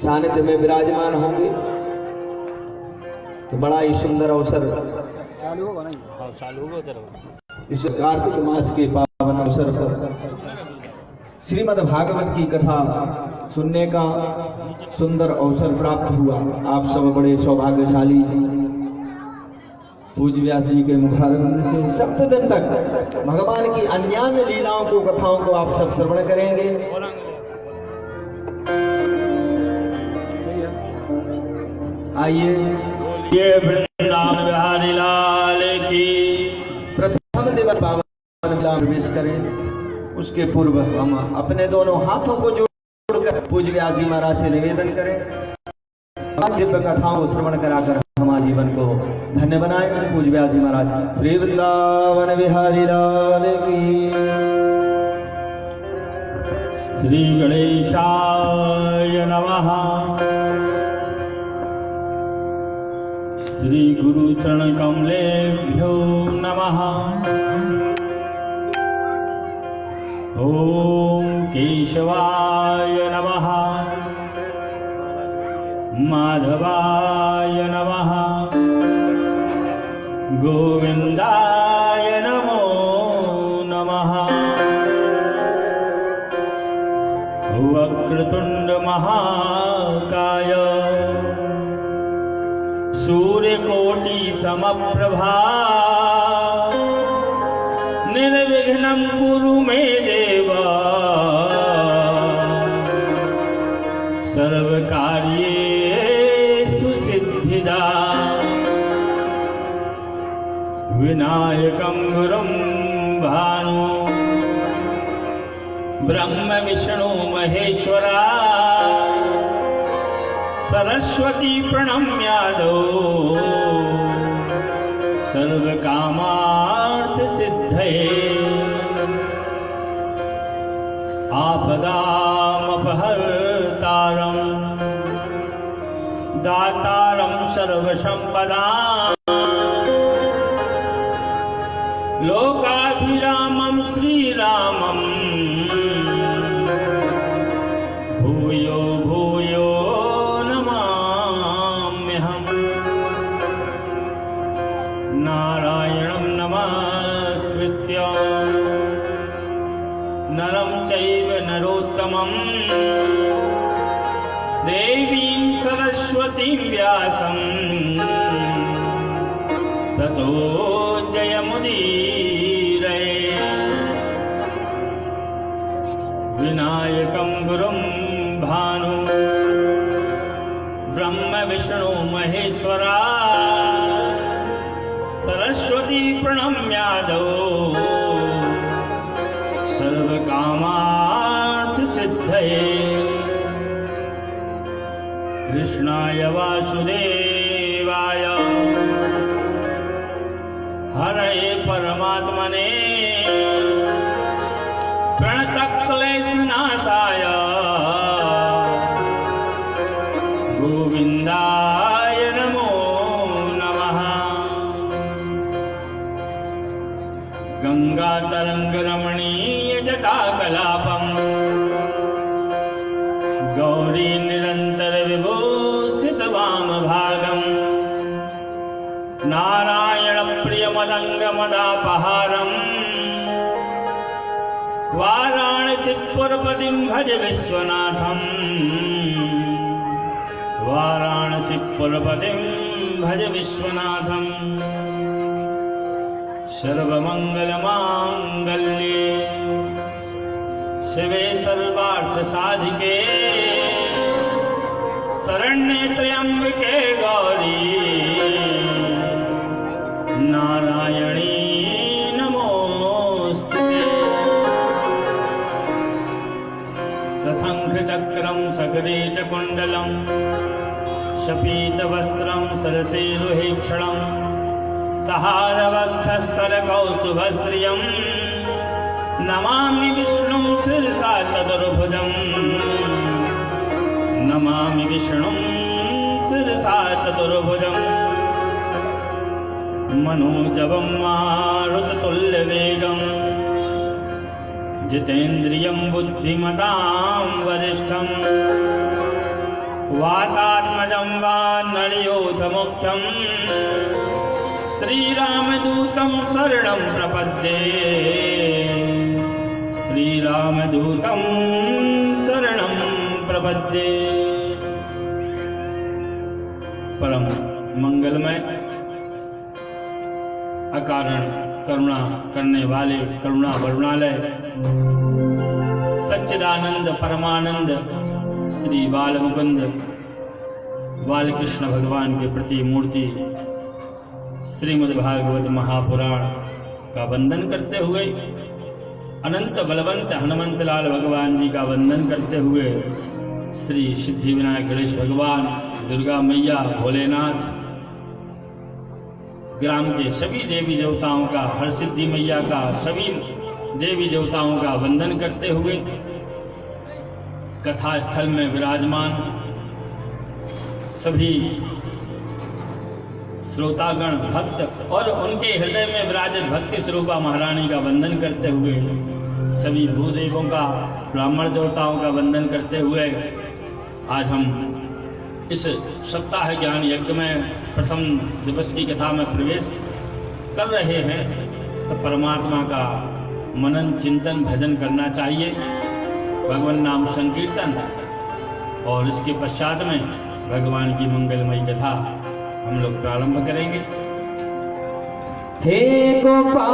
सानिध्य में विराजमान होंगे तो बड़ा ही सुंदर अवसर चालू होगा नहीं? हाँ चालू होगा। इस कार्तिक मास के पावन अवसर पर श्रीमद् भागवत की कथा सुनने का सुंदर अवसर प्राप्त हुआ। आप सब बड़े सौभाग्यशाली। पूज्य व्यास जी के मुखारविंद से सप्तदिन तक भगवान की अन्यान्य लीलाओं को, कथाओं को आप सब श्रवण करेंगे। आइए ये वृंदावन बिहारी लाल की प्रथम दिवस पावन लीला प्रवेश करें। उसके पूर्व हम अपने दोनों हाथों को जोड़कर पूज्य व्यास जी महाराज से निवेदन करें, दिव्य कथाओं को श्रवण कराकर हमारे जीवन को धन्य बनाए। पूज्य व्यास जी महाराज श्री वृंदावन बिहारी लाल की। श्री गणेशाय नमः। श्री गुरु चरण कमलेभ्यो नमः। ओम केशवाय नमः। माधवाय नमः। गोविंदाय नमो नमः। वक्रतुंड महाकाय सूर्यकोटि समप्रभा निर्विघ्नं कुरु मे देव सर्वकार्येषु सिद्धिदा। विनायकं गुरुं भानु ब्रह्म विष्णु महेश्वरा सरस्वती प्रणम्यादो सर्वकामार्थ सिद्धये। आपदामपहर्तारं दातारं सर्वसम्पदां लोकाभिरामं श्रीरामं भूयो भूयो नमाम्यहम्। नारायणं नमस्कृत्य नरं चैव नरोत्तमं देवीं सरस्वतीं व्यासं ततो जयमुदीरये। विनायकं गुरुं भानु ब्रह्म विष्णु महेश्वरा सरस्वती प्रणम्यादो सर्वकामार्थ सिद्धये। कृष्णाय वासुदेवाय हरये परमात्मने प्रणतक्लेशनाशाय गोविन्दाय नमो नमः। गंगातरङ्गरमणीय जटाकलापम् गौरी निरन्तर विभूषित वामभागम् नारायण प्रियमदङ्गमदापहारम् वाराणसीपुरपतिं भज विश्वनाथम् वाराणसीपुरपतिं भज विश्वनाथम्। सर्वमङ्गलमाङ्गल्ये शिवे सर्वार्थसाधिके शरण्ये त्र्यम्बके गौरी नारायणी नमोस्तुते। सशङ्खचक्रं सगरेटकुण्डलं शपीतवस्त्रं सरसेरुहेक्षणं सहारवक्षस्थलकौस्तुभश्रियं नमामि विष्णुं शिरसा चतुर्भुजं नमामि विष्णुं शिरसा चतुर्भुजं। मनोजवं मारुततुल्यवेगं जितेन्द्रियं बुद्धिमतां वरिष्ठं वातात्मजं वा नरयोथ मुख्यं श्रीरामदूतं शरणं प्रपद्ये श्रीरामदूतं शरणं प्रपद्ये। परम मंगलमय अकारण करुणा करने वाले करुणा वरुणालय सच्चिदानंद परमानंद श्री बाल मुकुंद बालकृष्ण भगवान के प्रति मूर्ति श्रीमद्भागवत महापुराण का वंदन करते हुए, अनंत बलवंत हनुमंत लाल भगवान जी का वंदन करते हुए, श्री सिद्धि विनायक गणेश भगवान, दुर्गा मैया, भोलेनाथ, ग्राम के सभी देवी देवताओं का, हर सिद्धि मैया का, सभी देवी देवताओं का वंदन करते हुए, कथा स्थल में विराजमान सभी श्रोतागण भक्त और उनके हृदय में विराजित भक्ति स्वरूपा महारानी का वंदन करते हुए, सभी भूदेवों का, ब्राह्मण देवताओं का वंदन करते हुए, आज हम इस सप्ताह ज्ञान यज्ञ में प्रथम दिवस की कथा में प्रवेश कर रहे हैं। तो परमात्मा का मनन चिंतन भजन करना चाहिए, भगवान नाम संकीर्तन, और इसके पश्चात में भगवान की मंगलमयी कथा हम लोग प्रारंभ करेंगे। हे गोपाल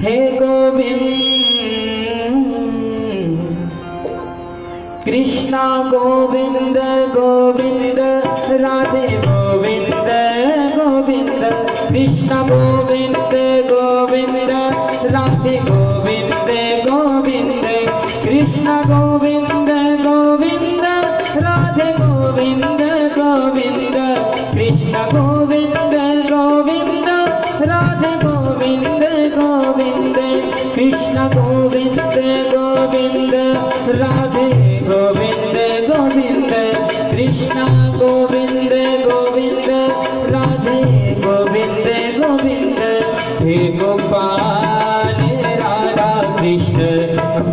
हे गोविंद कृष्णा गोविंद गोविंद राधे गोविंद गोविंद कृष्ण गोविंद गोविंद राधे गोविंद गोविंद कृष्ण गोविंद गोविंद राधे गोविंद गोविंद कृष्ण गोविंद गोविंद राधे गोविंद गोविंद कृष्ण गोविंद गोविंद राधे गोविंद गोविंद कृष्ण गोविंद गोविंद राधे गोविंद गोविंद। हे गोपाल राधा कृष्ण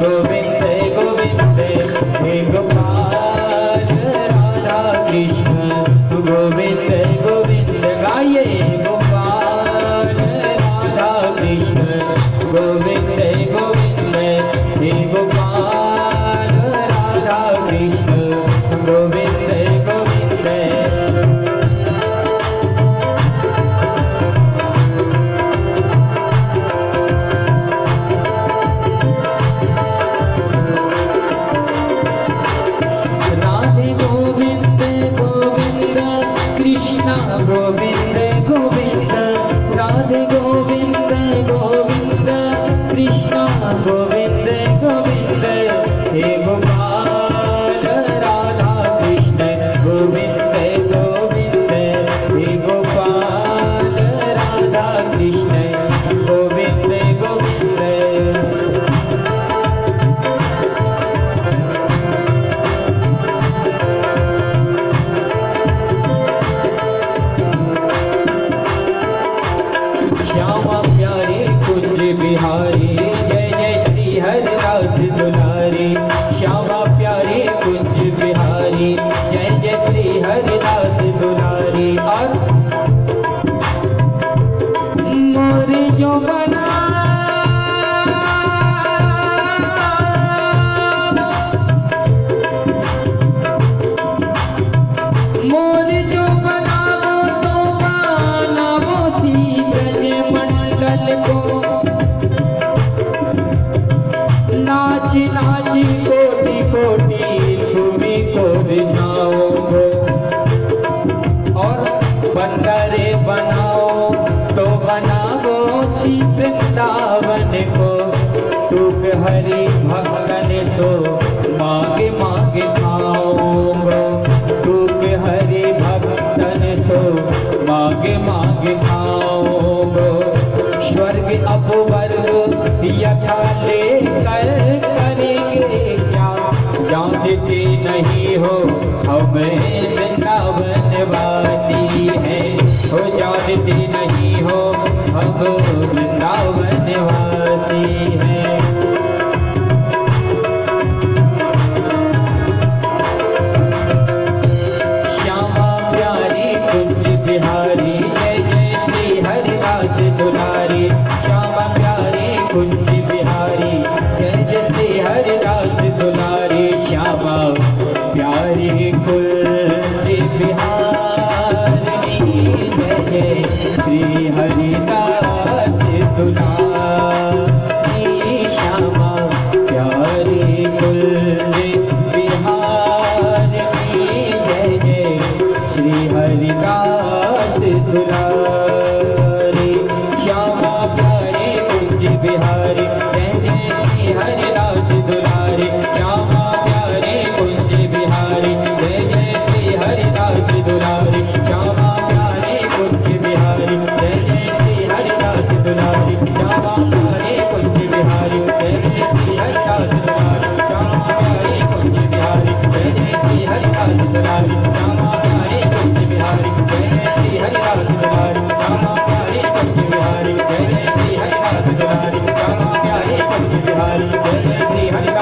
गोविंद गोविंद हे गोपाल राधा कृष्ण गोविंद गोविंद। गाइए गोपाल राधा कृष्ण गोविंद गोविंद हे गोपाल राधा कृष्ण गोविंद गोविंद। राधे गोविंद गोविंद कृष्ण गोविंद गोविंद राधे गोविंद गोविंद कृष्ण गोविंद गोविंद हे गोपाल राधा कृष्ण गोविंद गोविंद हे गोपाल राधा कृष्ण गोविंद गोविंद। श्यामा प्यारे कुंज बिहारी जय जय श्री हरिदास दुलारी। श्यामा प्यारे कुंज बिहारी जय जय श्री हरिदास दुलारी। और मोर जो बना मोर जो बनावो तो बनावो सी ब्रज मंडल को। नाच नाच कोटि कोटि तुम्ही को रिझाओ और बंदरे बनाओ तो बनाओ सी वृंदावन को। टूक हरि भक्तन सो मांगे मांगे खाओ। टूक हरि भक्तन सो मांगे मांगे खाओ। स्वर्ग अपवर्ग यथा लेकर करेंगे क्या। जानते नहीं हो हमें वृंदावन वासी है। हो जानते नहीं हो हम वृंदावन वासी है।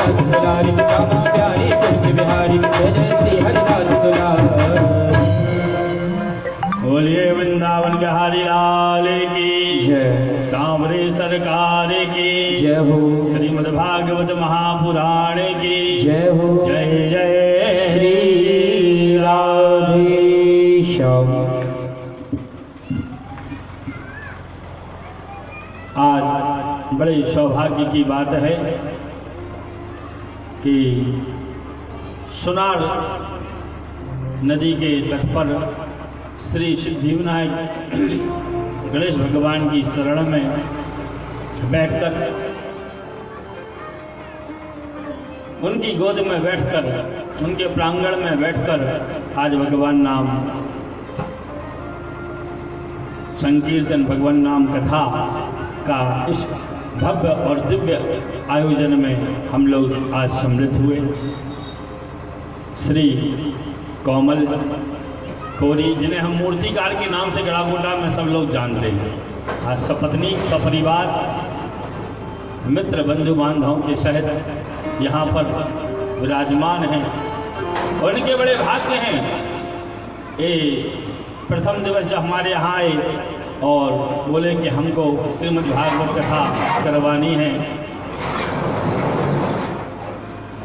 हरिदास दुलारी रामा प्यारी कृष्ण बिहारी जय जय श्री हरिदास दुलारी। बोलिए वृंदावन बिहारी लाल की जय। सांवरे सरकार की जय हो। श्रीमद् भागवत महापुराण की जय हो। जय जय श्री राधेश्याम। आज बड़े सौभाग्य की बात है कि सुनार नदी के तट पर श्री सिद्धिविनायक गणेश भगवान की शरण में बैठकर उनकी गोद में बैठकर उनके प्रांगण में बैठकर आज भगवान नाम संकीर्तन भगवान नाम कथा का इस भव्य और दिव्य आयोजन में हम लोग आज सम्मिलित हुए। श्री कोमल कोरी, जिन्हें हम मूर्तिकार के नाम से गड़ागोटा में सब लोग जानते हैं, आज सपत्नी सपरिवार मित्र बंधु बांधवों के सहित यहाँ पर विराजमान हैं और इनके बड़े भाग्य हैं। ये प्रथम दिवस जब हमारे यहाँ आए और बोले कि हमको श्रीमद् भागवत कथा करवानी है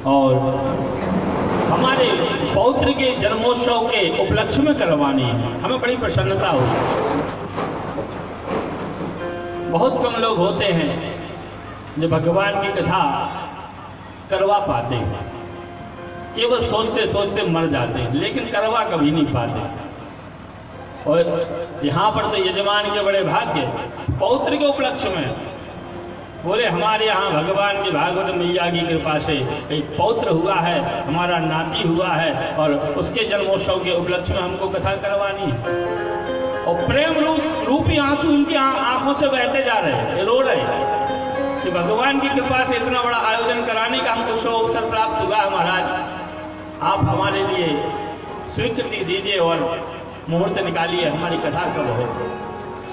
और हमारे पौत्र के जन्मोत्सव के उपलक्ष्य में करवानी है, हमें बड़ी प्रसन्नता हुई। बहुत कम लोग होते हैं जो भगवान की कथा करवा पाते हैं, केवल सोचते सोचते मर जाते हैं, लेकिन करवा कभी नहीं पाते। और यहाँ पर तो यजमान के बड़े भाग्य, पौत्र के उपलक्ष्य में बोले हमारे यहाँ भगवान की भागवत मैया की कृपा से एक पौत्र हुआ है, हमारा नाती हुआ है और उसके जन्मोत्सव के उपलक्ष्य में हमको कथा करवानी है। और प्रेम रूपी आंसू उनकी आंखों से बहते जा रहे हैं, रो रहे हैं कि भगवान की कृपा से इतना बड़ा आयोजन कराने का हमको शो अवसर प्राप्त हुआ है। महाराज, आप हमारे लिए स्वीकृति दीजिए और मुहूर्त निकालिए, हमारी कथा कब हो।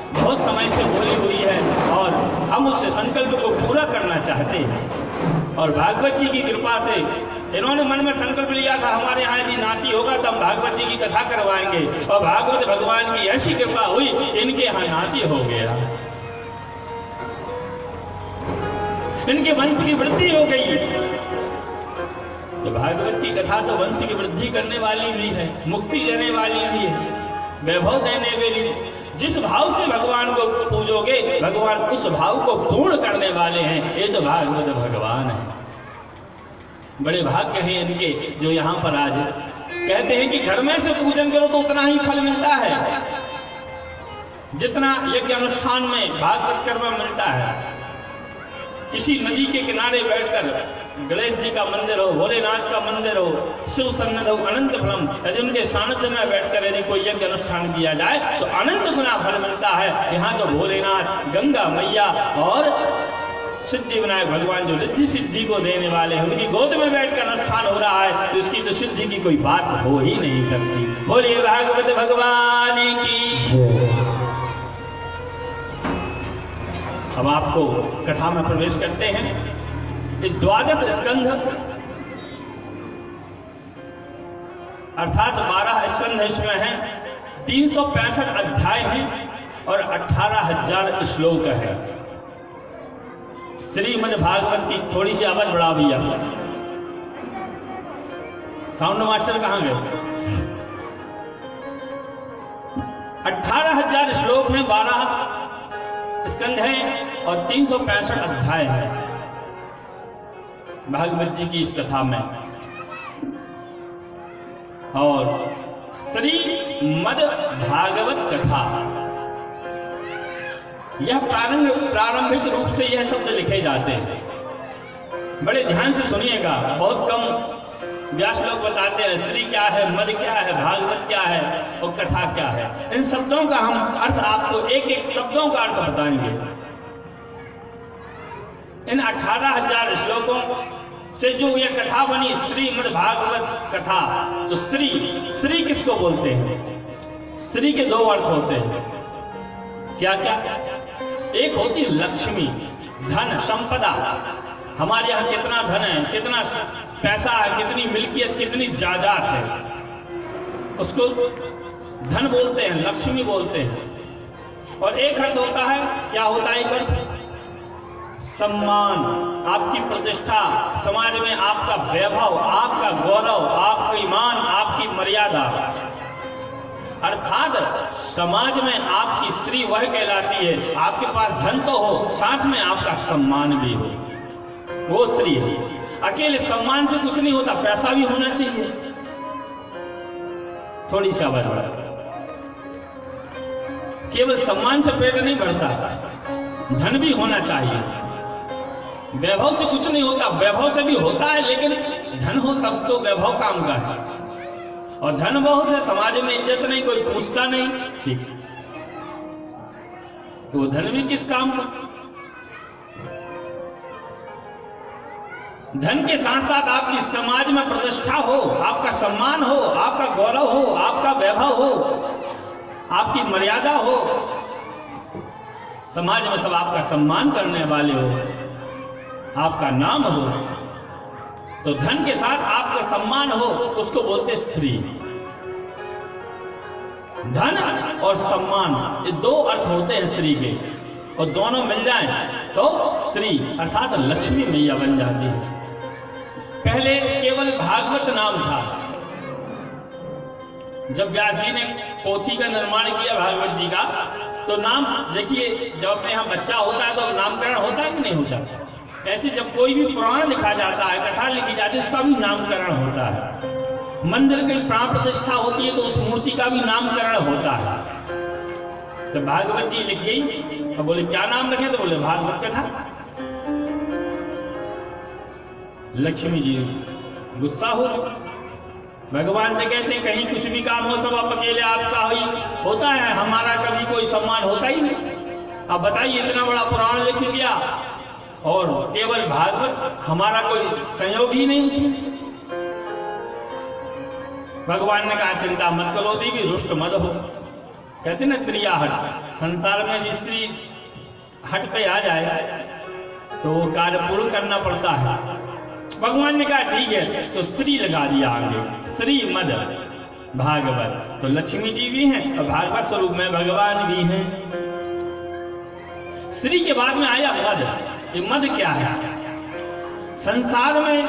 बहुत समय से बोली हुई है और हम उससे संकल्प को पूरा करना चाहते हैं। और भागवत जी की कृपा से इन्होंने मन में संकल्प लिया था, हमारे यहाँ यदि नाती होगा तो हम भागवत जी की कथा करवाएंगे। और भागवत भगवान की ऐसी कृपा हुई, इनके यहाँ नाती हो गया, इनके वंश की वृद्धि हो गई। तो भागवत की कथा तो वंश की वृद्धि करने वाली भी है, मुक्ति देने वाली भी है, वैभव देने वाली। जिस भाव से भगवान को पूजोगे, भगवान उस भाव को पूर्ण करने वाले हैं। ये तो भागवत भगवान है। बड़े भाग्य हैं इनके जो यहाँ पर आज कहते हैं कि घर में से पूजन करो तो उतना ही फल मिलता है जितना यज्ञ अनुष्ठान में भागवत कर्म मिलता है। किसी नदी के किनारे बैठकर गणेश जी का मंदिर हो, भोलेनाथ का मंदिर हो, शिव सन्निध हो, अनंत फलम, यदि उनके सानिध्य में बैठकर यदि कोई यज्ञ अनुष्ठान किया जाए तो अनंत गुना फल मिलता है। यहाँ तो भोलेनाथ, गंगा मैया और सिद्धि विनायक भगवान जो रिद्धि सिद्धि को देने वाले हैं, उनकी गोद में बैठकर अनुष्ठान हो रहा है, तो इसकी तो सिद्धि की कोई बात हो ही नहीं सकती। बोलिए भागवत भगवान की। अब आपको कथा में प्रवेश करते हैं। ये 12 स्कंध अर्थात 12 स्कंध इसमें हैं, 365 अध्याय हैं और 18,000 श्लोक है। श्रीमद् भागवत की थोड़ी सी आवाज बढ़ा भैया, साउंड मास्टर कहां गए? 18,000 श्लोक हैं, 12 स्कंध हैं और 365 अध्याय हैं भागवत जी की इस कथा में। और श्रीमद् भागवत कथा, यह प्रारंभिक रूप से यह शब्द लिखे जाते हैं। बड़े ध्यान से सुनिएगा, बहुत कम व्यास लोग बताते हैं श्री क्या है, मद क्या है, भागवत क्या है और कथा क्या है। इन शब्दों का हम अर्थ आपको एक एक शब्दों का अर्थ बताएंगे। इन 18,000 श्लोकों से जो यह कथा बनी श्रीमद् भागवत कथा, तो श्री किसको बोलते हैं? श्री के 2 अर्थ होते हैं। क्या क्या? एक होती लक्ष्मी, धन, संपदा, हमारे यहाँ कितना धन है, कितना पैसा है, कितनी मिल्कियत, कितनी जायदाद है, उसको धन बोलते हैं, लक्ष्मी बोलते हैं। और एक अर्थ होता है, क्या होता है एक अर्थ? सम्मान, आपकी प्रतिष्ठा, समाज में आपका वैभव, आपका गौरव, आपका ईमान, आपकी मर्यादा। अर्थात समाज में आपकी स्त्री वह कहलाती है, आपके पास धन तो हो, साथ में आपका सम्मान भी हो, वो स्त्री है। अकेले सम्मान से कुछ नहीं होता, पैसा भी होना चाहिए, थोड़ी शाबाश। केवल सम्मान से पेट नहीं भरता, धन भी होना चाहिए। वैभव से कुछ नहीं होता, वैभव से भी होता है, लेकिन धन हो तब तो वैभव काम का है। और धन बहुत है, समाज में इज्जत नहीं, कोई पूछता नहीं, ठीक, तो धन भी किस काम का? धन के साथ साथ आपकी समाज में प्रतिष्ठा हो, आपका सम्मान हो, आपका गौरव हो, आपका वैभव हो, आपकी मर्यादा हो, समाज में सब आपका सम्मान करने वाले हो, आपका नाम हो, तो धन के साथ आपका सम्मान हो, उसको बोलते स्त्री। धन और सम्मान, ये दो अर्थ होते हैं स्त्री के, और दोनों मिल जाएं तो स्त्री अर्थात लक्ष्मी मैया बन जाती है। पहले केवल भागवत नाम था। जब व्यास जी ने पोथी का निर्माण किया भागवत जी का, तो नाम देखिए, जब अपने यहाँ बच्चा होता है तो नामकरण होता है कि नहीं होता? ऐसे जब कोई भी पुराण लिखा जाता है, कथा लिखी जाती है, उसका भी नामकरण होता है। मंदिर की प्राण प्रतिष्ठा होती है तो उस मूर्ति का भी नामकरण होता है। तो भागवत जी लिखी, तो बोले क्या नाम रखे? तो बोले भागवत कथा। लक्ष्मी जी गुस्सा हो, भगवान से कहते हैं कहीं कुछ भी काम हो, सब आप अकेले आपका ही होता है, हमारा कभी कोई सम्मान होता ही नहीं। अब बताइए, इतना बड़ा पुराण लिख दिया और केवल भागवत, हमारा कोई संयोग ही नहीं उसमें। भगवान ने कहा चिंता मत करो देवी, रुष्ट मत हो। कहते ना त्रिया हट, संसार में स्त्री हट पे आ जाए तो वो कार्य पूर्ण करना पड़ता है। भगवान ने कहा ठीक है, तो स्त्री लगा दिया आगे, श्री मद भागवत। तो लक्ष्मी जी भी हैं और भागवत स्वरूप में भगवान भी हैं। श्री के बाद में आया मद। ये मद क्या है? संसार में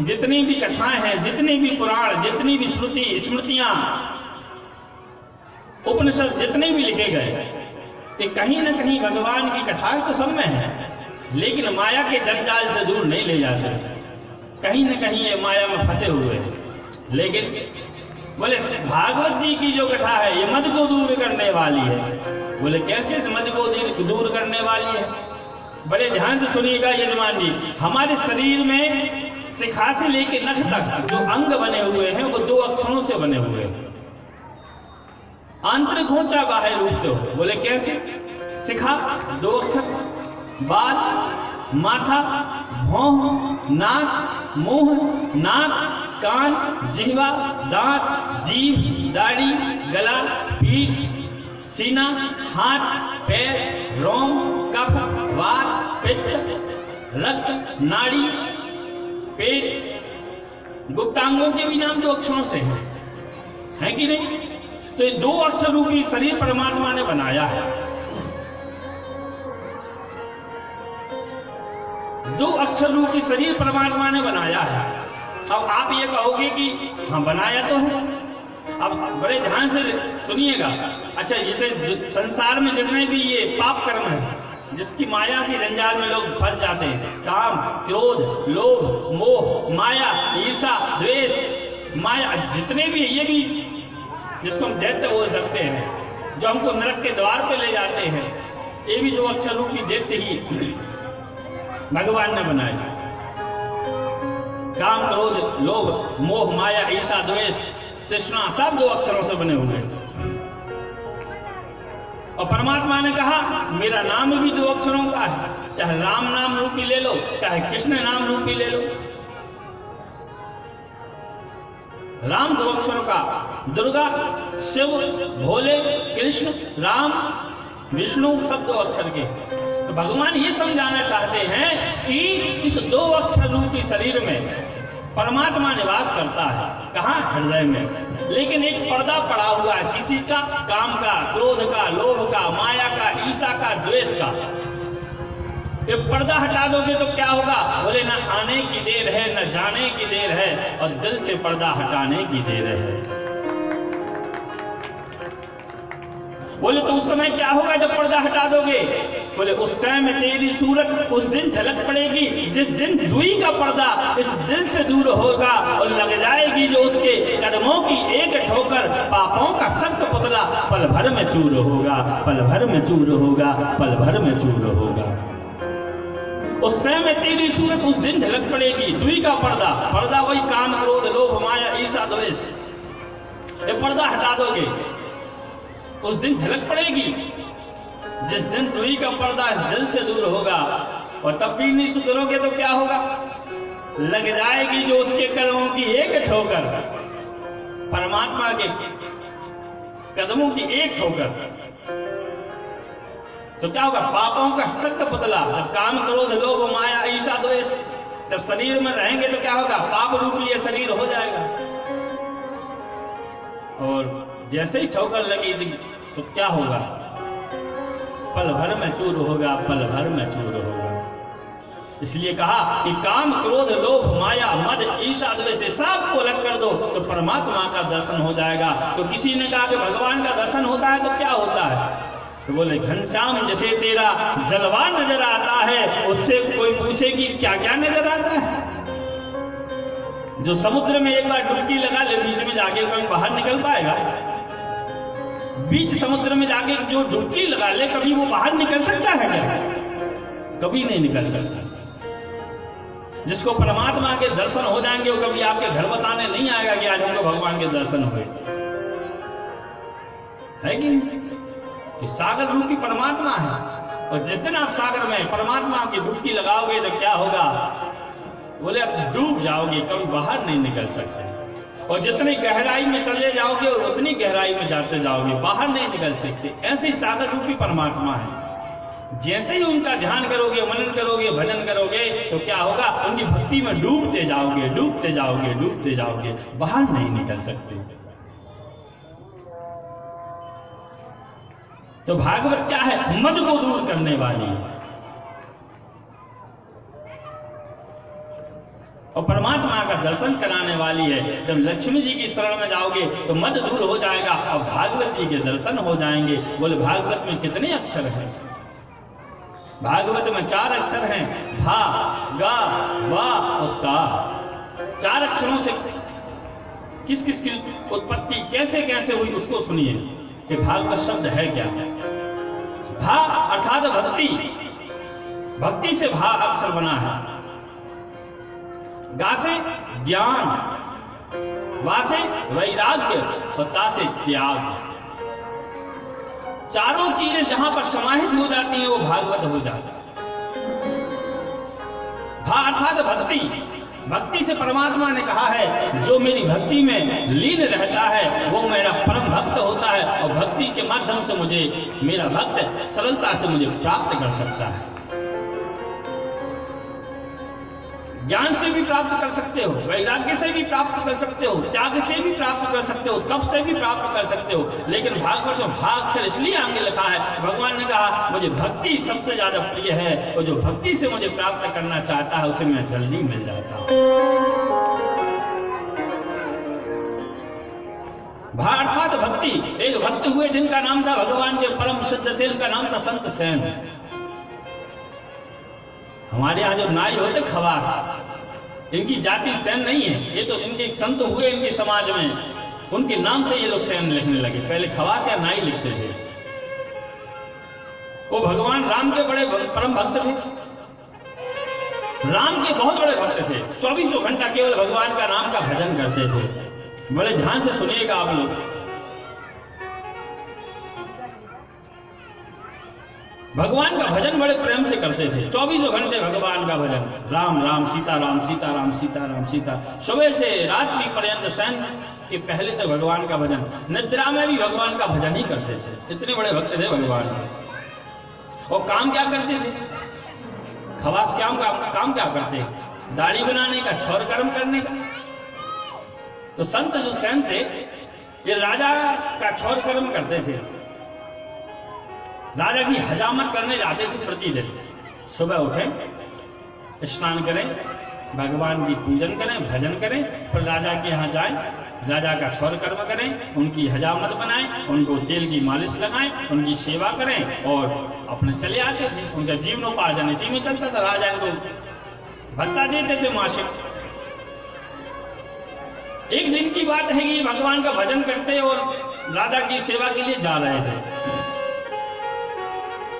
जितनी भी कथाएं हैं, जितनी भी पुराण, जितनी भी श्रुति स्मृतियां, उपनिषद जितने भी लिखे गए, ये कहीं ना कहीं भगवान की कथाएं तो सब में है, लेकिन माया के जंजाल से दूर नहीं ले जाते। कहीं न कहीं ये माया में फंसे हुए हैं। लेकिन बोले भागवत जी की जो कथा है ये मद को दूर करने वाली है। बोले कैसे मद को दूर करने वाली है? बड़े ध्यान से सुनिएगा यजमान जी, हमारे शरीर में शिखा से लेके नख तक जो अंग बने हुए हैं वो दो अक्षरों से बने हुए हैं। आंतरिक हो चाहे बाह्य रूप से हो। बोले कैसे? शिखा दो अक्षर, बाल, माथा, भौं, नाक, मुंह, नाक, कान, जिह्वा, दांत, जीभ, दाढ़ी, गला, पीठ, सीना, हाथ, पैर, रोम, कफ, वात, पित्त, रक्त, नाड़ी, पेट, गुप्तांगों के भी नाम दो अक्षरों से है कि नहीं? तो ये दो अक्षर रूपी शरीर परमात्मा ने बनाया है। दो अक्षर रूपी शरीर परमात्मा ने बनाया है। अब आप ये कहोगे कि हाँ बनाया तो है। अब बड़े ध्यान से सुनिएगा। अच्छा, ये संसार में जितने भी ये पाप कर्म है, जिसकी माया की जंजाल में लोग फंस जाते हैं, काम, क्रोध, लोभ, मोह, माया, ईर्षा, द्वेष, माया, जितने भी ये भी जिसको हम दैत्य बोल सकते हैं, जो हमको नरक के द्वार पे ले जाते हैं, ये भी दो अक्षर रूपी दैत्य ही भगवान ने बनाए। काम, क्रोध, लोभ, मोह, माया, ईर्षा, द्वेष, तृष्णा, सब दो अक्षरों से बने हुए। और परमात्मा ने कहा मेरा नाम भी दो अक्षरों का है, चाहे राम नाम रूपी ले लो, चाहे कृष्ण नाम रूपी ले लो। राम दो अक्षरों का, दुर्गा, शिव, भोले, कृष्ण, राम, विष्णु सब दो अक्षर के। तो भगवान ये समझाना चाहते हैं कि इस 2 अक्षर रूपी शरीर में परमात्मा निवास करता है। कहाँ? हृदय में। लेकिन एक पर्दा पड़ा हुआ है किसी का, काम का, क्रोध का, लोभ का, माया का, ईर्ष्या का, द्वेष का। ये पर्दा हटा दोगे तो क्या होगा? बोले ना आने की देर है, न जाने की देर है, और दिल से पर्दा हटाने की देर है। बोले तो उस समय क्या होगा जब पर्दा हटा दोगे? बोले उस समय तेरी सूरत उस दिन झलक पड़ेगी जिस दिन दुई का पर्दा इस दिल से दूर होगा और लग जाएगी जो उसके कदमों की एक ठोकर, पापों का सख्त पुतला पल भर में चूर होगा, पल भर में चूर होगा, पल भर में चूर होगा। उस समय तेरी सूरत उस दिन झलक पड़ेगी। दुई का पर्दा, पर्दा वही काम, क्रोध, लोभ, माया, ईर्ष्या, द्वेष, ये पर्दा हटा दोगे उस दिन झलक पड़ेगी जिस दिन दुई का पर्दा इस दिल से दूर होगा। और तब भी नहीं सुधरोगे तो क्या होगा? लग जाएगी जो उसके कदमों की एक ठोकर, परमात्मा के कदमों की एक ठोकर। तो क्या होगा? पापों का सख्त पुतला, जब काम, क्रोध, लोभ, माया, ईर्ष्या, द्वेष जब शरीर में रहेंगे तो क्या होगा? पाप रूपी ये शरीर हो जाएगा। और जैसे ही ठोकर लगी तो क्या होगा? पल भर में चूर होगा, पल भर में चूर होगा। इसलिए कहा कि काम, क्रोध, लोभ, माया, मद, ईर्ष्या, द्वेष सबको अलग कर दो तो परमात्मा का दर्शन हो जाएगा। तो किसी ने कहा कि भगवान का दर्शन होता है तो क्या होता है? तो बोले घनश्याम जैसे तेरा जलवा नजर आता है, उससे कोई पूछे कि क्या क्या नजर आता है? जो समुद्र में एक बार डुबकी लगा ले बीच में जाके कभी बाहर निकल पाएगा? बीच समुद्र में जाके जो डुबकी लगा ले कभी वो बाहर निकल सकता है क्या? कभी नहीं निकल सकता। जिसको परमात्मा के दर्शन हो जाएंगे वो कभी आपके घर बताने नहीं आएगा कि आज हमको भगवान के दर्शन हुए, है कि नहीं? कि सागर रूपी परमात्मा है। और जिस दिन आप सागर में परमात्मा की डुबकी लगाओगे तो क्या होगा? बोले आप डूब जाओगे, कभी बाहर नहीं निकल सकते। और जितनी गहराई में चले जाओगे और उतनी गहराई में जाते जाओगे, बाहर नहीं निकल सकते। ऐसे ही सागर रूपी परमात्मा है। जैसे ही उनका ध्यान करोगे, मनन करोगे, भजन करोगे तो क्या होगा? उनकी भक्ति में डूबते जाओगे, डूबते जाओगे, डूबते जाओगे, बाहर नहीं निकल सकते। तो भागवत क्या है? मद को दूर करने वाली है। और परमात्मा का दर्शन कराने वाली है। जब लक्ष्मी जी की शरण में जाओगे तो मद दूर हो जाएगा और भागवत जी के दर्शन हो जाएंगे। बोले भागवत में कितने अक्षर हैं? भागवत में 4 अक्षर हैं, भा, गा, वा और ता। 4 अक्षरों से किस किस की उत्पत्ति कैसे कैसे हुई उसको सुनिए कि भागवत शब्द है क्या। भा अर्थात भक्ति, भक्ति से भा अक्षर बना है। गा से ज्ञान, वा से वैराग्य और ता से त्याग। चारों चीजें जहां पर समाहित हो जाती हैं वो भागवत हो जाता है। भा अर्थात भक्ति, भक्ति से परमात्मा ने कहा है जो मेरी भक्ति में लीन रहता है वो मेरा परम भक्त होता है और भक्ति के माध्यम से मुझे मेरा भक्त सरलता से मुझे प्राप्त कर सकता है। ज्ञान से भी प्राप्त कर सकते हो, वैराग्य से भी प्राप्त कर सकते हो, त्याग से भी प्राप्त कर सकते हो, तप से भी प्राप्त कर सकते हो। लेकिन भागवत में भा अक्षर इसलिए आगे लिखा है, भगवान ने कहा मुझे भक्ति सबसे ज्यादा प्रिय है और जो भक्ति से मुझे प्राप्त करना चाहता है उसे मैं जल्दी मिल जाता हूं। भा अर्थात भक्ति। एक भक्त हुए जिनका नाम था भगवान के परम सिद्ध थे, उनका नाम था संत सेन। हमारे यहाँ जो नाई होते खवास, इनकी जाति सेन नहीं है, ये तो इनके संत हुए इनके समाज में, उनके नाम से ये लोग सेन लिखने लगे। पहले खवास या नाई लिखते थे। वो भगवान राम के बड़े परम भक्त थे, राम के बहुत बड़े भक्त थे। 24 घंटा केवल भगवान का नाम का भजन करते थे। बड़े ध्यान से सुनिएगा आप लोग। भगवान का भजन बड़े प्रेम से करते थे। 24 घंटे भगवान का भजन, राम राम सीता राम, सीता राम, सीता राम, सीता। सुबह से रात्रि पर्यंत शयन के पहले तक भगवान का भजन, निद्रा में भी भगवान का भजन ही करते थे। इतने बड़े भक्त थे भगवान के। और काम क्या करते थे? खवास काम क्या करते? दाढ़ी बनाने का, छौर कर्म करने का। तो संत जो सैन थे ये राजा का छौर कर्म करते थे, राजा की हजामत करने जाते थे। प्रतिदिन सुबह उठें, स्नान करें, भगवान की पूजन करें, भजन करें, फिर राजा के यहाँ जाएं, राजा का छौर कर्म करें, उनकी हजामत बनाएं, उनको तेल की मालिश लगाएं, उनकी सेवा करें और अपने चले आते थे। उनका जीवनोपार्जन इसी में चलता था। राजा इनको भत्ता देते थे मासिक। एक दिन की बात है कि भगवान का भजन करते और राजा की सेवा के लिए जा रहे थे।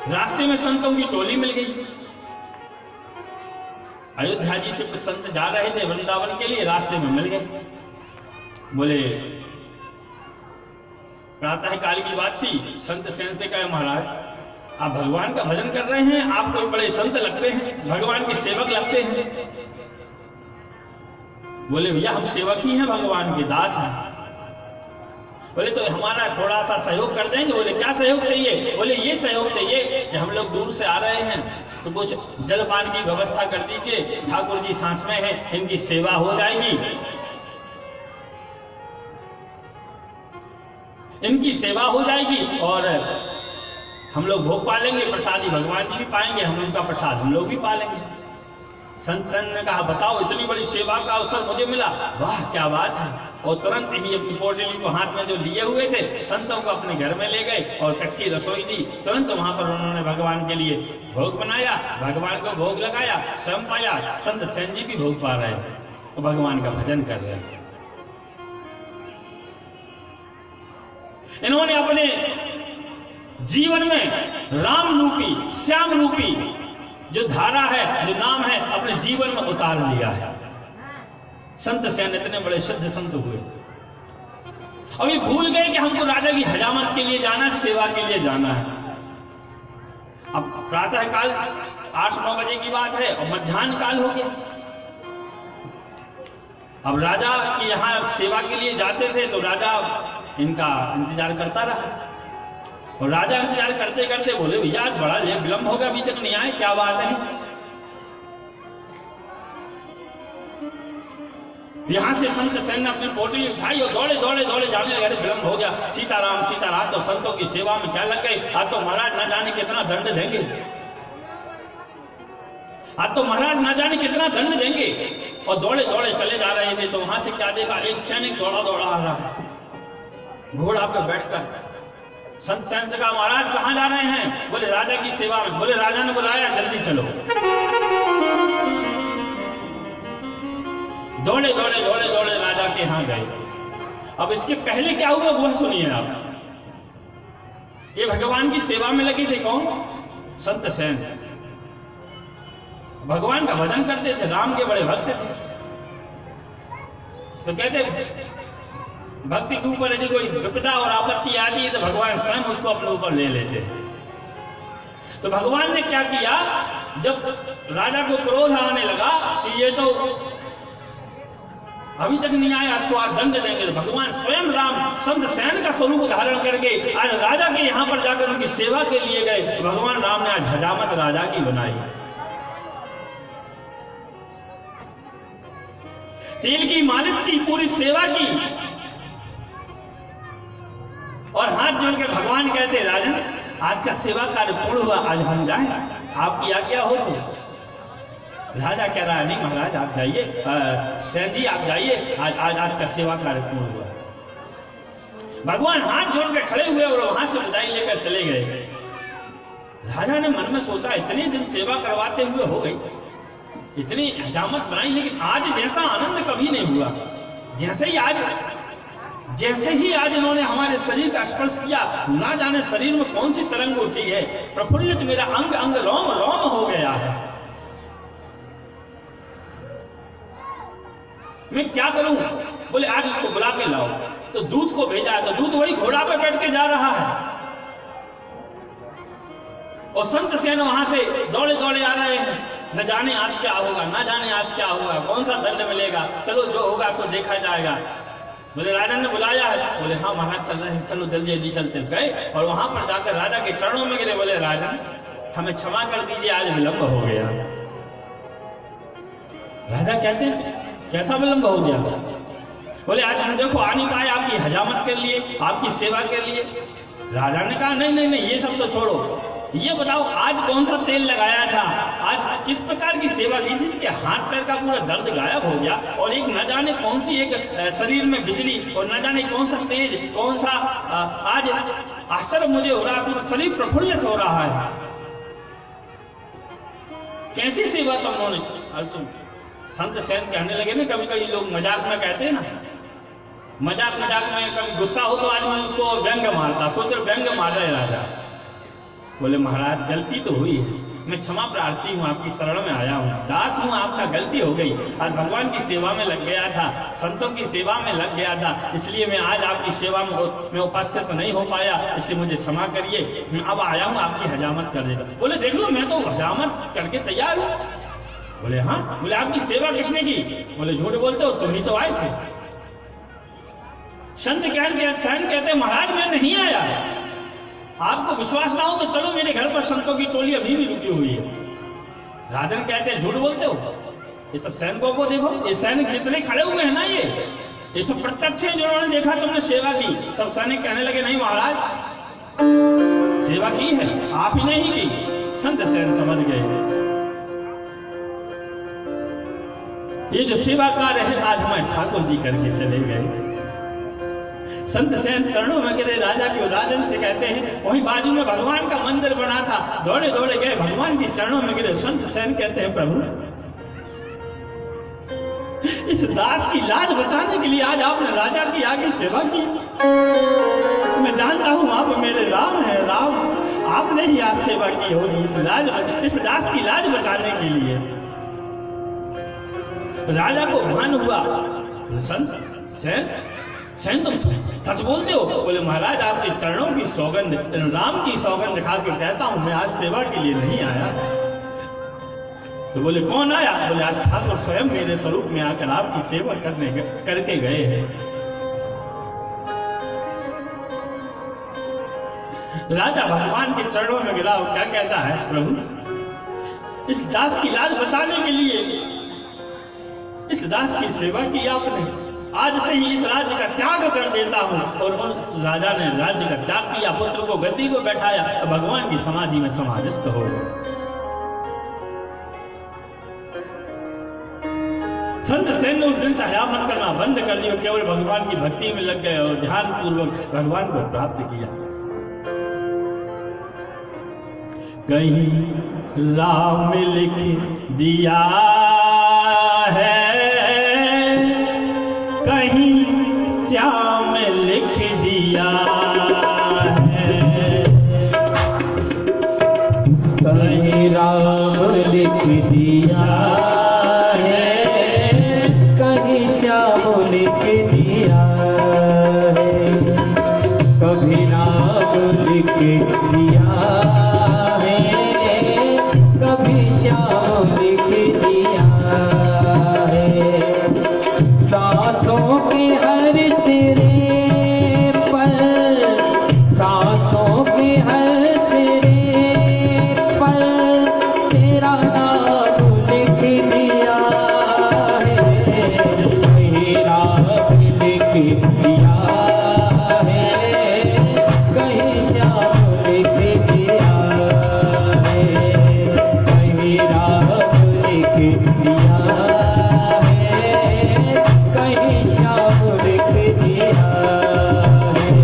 रास्ते में संतों की टोली मिल गई। अयोध्या जी से कुछ संत जा रहे थे वृंदावन के लिए, रास्ते में मिल गए। बोले, प्रातः काल की बात थी। संत सेन से कहे, महाराज आप भगवान का भजन कर रहे हैं, आप कोई बड़े संत लगते हैं, भगवान के सेवक लगते हैं। बोले, भैया हम सेवक ही हैं, भगवान के दास हैं। बोले, तो हमारा थोड़ा सा सहयोग कर देंगे? बोले, क्या सहयोग चाहिए? बोले, ये सहयोग चाहिए कि हम लोग दूर से आ रहे हैं तो कुछ जलपान की व्यवस्था कर दीजिए, ठाकुर जी सांस में है, इनकी सेवा हो जाएगी, इनकी सेवा हो जाएगी और हम लोग भोग पालेंगे, प्रसादी भगवान जी भी पाएंगे, हम उनका प्रसाद हम लोग भी पालेंगे। संत सन ने कहा, बताओ इतनी बड़ी सेवा का अवसर मुझे मिला, वाह क्या बात है। और तुरंत ही अपनी पोटली को हाथ में जो लिए हुए थे, संतों को अपने घर में ले गए और कच्ची रसोई दी। तुरंत वहां पर उन्होंने भगवान के लिए भोग बनाया, भगवान को भोग लगाया, स्वयं पाया। संत सेन जी भी भोग पा रहे हैं तो भगवान का भजन कर रहे हैं। इन्होंने अपने जीवन में राम रूपी, श्याम रूपी जो धारा है, जो नाम है, अपने जीवन में उतार लिया है। संत सेन इतने बड़े सिद्ध संत हुए, अभी भूल गए कि हमको राजा की हजामत के लिए जाना, सेवा के लिए जाना है। अब प्रातः काल 8-9 बजे की बात है और मध्याह्न काल हो गया। अब राजा के यहां सेवा के लिए जाते थे तो राजा इनका इंतजार करता रहा और राजा इंतजार करते करते बोले, भैया आज बड़ा विलंब होगा, अभी तक नहीं आए, क्या बात है? यहां से संत सेन ने अपनी पोटली उठाई और दौड़े दौड़े दौड़े जाने लगे। विलंब हो गया, सीताराम सीताराम। तो संतों की सेवा में क्या लग गए, आज तो महाराज न जाने कितना दंड देंगे, आज तो महाराज न जाने कितना दंड देंगे। और दौड़े दौड़े चले जा रहे थे तो वहां से क्या देखा, एक सैनिक दौड़ा दौड़ा आ रहा है घोड़ा पे बैठकर। संत सेन से कहा, महाराज कहां जा रहे हैं? बोले, राजा की सेवा में। बोले, राजा ने बुलाया, जल्दी चलो। दौड़े दौड़े दौड़े दौड़े राजा के यहां गए। अब इसके पहले क्या हुआ वह सुनिए आप। ये भगवान की सेवा में लगे थे। कौन? संत सेन। भगवान का भजन करते थे, राम के बड़े भक्त थे। तो कहते भक्ति के ऊपर यदि कोई विपदा और आपत्ति आती है तो भगवान स्वयं उसको अपने ऊपर ले लेते हैं। तो भगवान ने क्या किया, जब राजा को क्रोध आने लगा कि ये तो अभी तक नहीं आया, इसको आज दंड देंगे, तो भगवान स्वयं राम संत सेन का स्वरूप धारण करके आज राजा के यहां पर जाकर उनकी सेवा के लिए गए। भगवान राम ने आज हजामत राजा की बनाई, तेल की मालिश की, पूरी सेवा की और हाथ जोड़कर भगवान कहते, राजन आज का सेवा कार्य पूर्ण हुआ, आज हम जाएं, आपकी आज्ञा हो तो। राजा कह रहा है, नहीं महाराज आप जाइए, सेन जी आप जाइए, आज का सेवा कार्य पूर्ण हुआ। भगवान हाथ जोड़कर खड़े हुए और वहां से विदाई लेकर चले गए। राजा ने मन में सोचा, इतने दिन सेवा करवाते हुए हो गई, इतनी हजामत बनाई, लेकिन आज जैसा आनंद कभी नहीं हुआ। जैसे ही आज इन्होंने हमारे शरीर का स्पर्श किया, ना जाने शरीर में कौन सी तरंग उठी है, प्रफुल्लित मेरा अंग अंग रोम रोम हो गया है। मैं क्या करूं? बोले, आज उसको बुला के लाओ। तो दूत को भेजा तो दूत वही घोड़ा पे बैठ के जा रहा है और संत सेन वहां से दौड़े दौड़े आ रहे हैं। न जाने आज क्या होगा, न जाने आज क्या होगा, कौन सा दंड मिलेगा, चलो जो होगा सो देखा जाएगा। बोले, राजा ने बुलाया है? बोले, हाँ महाराज चल रहे हैं, चलो जल्दी जल्दी चलते। गए और वहां पर जाकर राजा के चरणों में गिरे। बोले, राजन हमें क्षमा कर दीजिए, आज विलंब हो गया। राजा कहते हैं कैसा विलंब हो गया? बोले आज हम देखो आ नहीं पाए, आपकी हजामत के लिए, आपकी सेवा के लिए। राजा ने कहा नहीं नहीं नहीं, ये सब तो छोड़ो, ये बताओ आज कौन सा तेल लगाया था, आज किस प्रकार की सेवा की थी कि हाथ पैर का पूरा दर्द गायब हो गया, और एक न जाने कौन सी एक शरीर में बिजली, और न जाने कौन सा तेज, कौन सा आज आश्चर्य मुझे हो रहा है, पूरा शरीर प्रफुल्लित हो रहा है। कैसी सेवा तुमने? अर्जुन संत सैन कहने लगे ना, कभी कभी लोग मजाक में कहते हैं ना, मजाक में कभी गुस्सा हो तो आदमी उसको व्यंग मारता, सोच व्यंग मार रहे राजा। बोले महाराज गलती तो हुई है, मैं क्षमा प्रार्थी हूँ, आपकी शरण में आया हूँ, दास हूँ, आपका गलती हो गई। आज भगवान की सेवा में लग गया था, संतों की सेवा में लग गया था, इसलिए मैं आज आपकी सेवा में उपस्थित नहीं हो पाया, इसलिए मुझे क्षमा करिए। मैं अब आया हूँ आपकी हजामत कर देगा। बोले देख लो मैं तो हजामत करके तैयार हूँ। बोले हाँ। बोले आपकी सेवा किसने की? बोले झूठ बोलते हो, तुम ही तो आए थे। संत कहते महाराज मैं नहीं आया, आपको विश्वास ना हो तो चलो मेरे घर पर, संतों की टोली अभी भी रुकी हुई है। राजन कहते हैं झूठ बोलते हो, ये सब सैनिकों को देखो, ये सैनिक जितने खड़े हुए हैं ना, ये सब प्रत्यक्ष है जिन्होंने देखा तुमने सेवा की। सब सैनिक कहने लगे नहीं महाराज, सेवा की है, आप ही नहीं की। संत सैन समझ गए ये जो सेवा कार्य है आज हमारे ठाकुर जी करके चले गए। संत सैन चरणों में गिरे, राजा के राजन से कहते हैं वहीं बाजू में भगवान का मंदिर बना था, दौड़े दौड़े गए भगवान के चरणों में गिरे। संत सैन कहते हैं प्रभु इस दास की लाज बचाने के लिए आज आपने राजा की आगे सेवा की। मैं जानता हूं आप मेरे राम हैं, राम, आपने ही आज सेवा की होगी इस दास की लाज बचाने के लिए। राजा को भान हुआ, संत सैन तुम सच बोलते हो? बोले महाराज आपके चरणों की सौगंध, राम की सौगंध खा के कहता हूं मैं आज सेवा के लिए नहीं आया। तो बोले कौन आया? बोले आज ठाकुर स्वयं मेरे स्वरूप में आकर आपकी सेवा करके गए हैं। राजा भगवान के चरणों में गिरा, क्या कहता है प्रभु इस दास की लाज बचाने के लिए इस दास की सेवा की आपने, आज से ही इस राज्य का त्याग कर देता हूं। और उस राजा ने राज्य का त्याग किया, पुत्र को गद्दी को बैठाया, भगवान की समाधि में समाधिस्थ हो गए। संत सैन ने उस दिन से हजामत करना बंद कर दिया, केवल भगवान की भक्ति में लग गए और ध्यान पूर्वक भगवान को प्राप्त किया। कहीं राम लिख दिया है, कहीं श्याम लिख दिया है, कहीं राम लिख दिया है, कहीं श्याम लिख दिया है, कभी राम लिख दिया है, कभी श्याम लिख दिया है। सांसों के हर सिरे पर, सांसों के हर सिरे पर तेरा नाम लिख दिया है, कहीं राम लिख दिया है, कहीं श्याम लिख दिया है, कहीं राम लिख दिया है, कहीं श्याम लिख दिया है।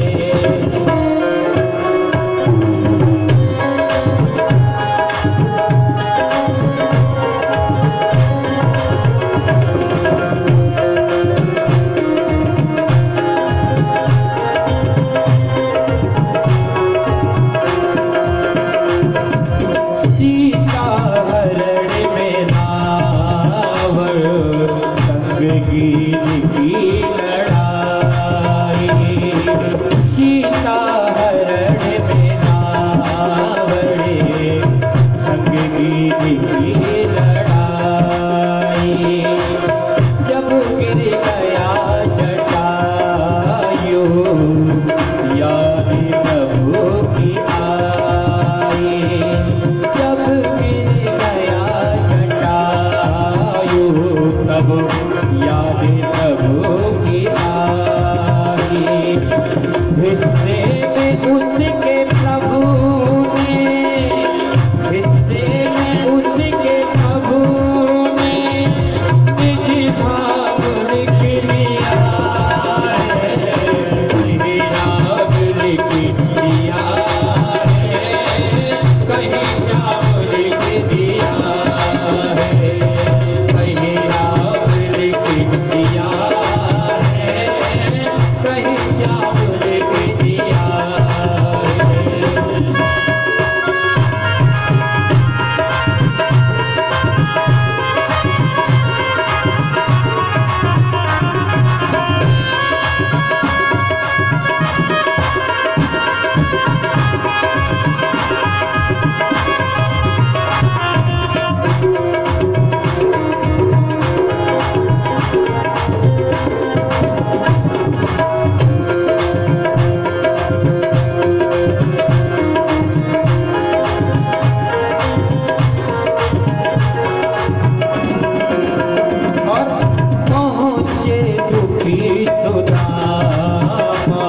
सुखी सुदामा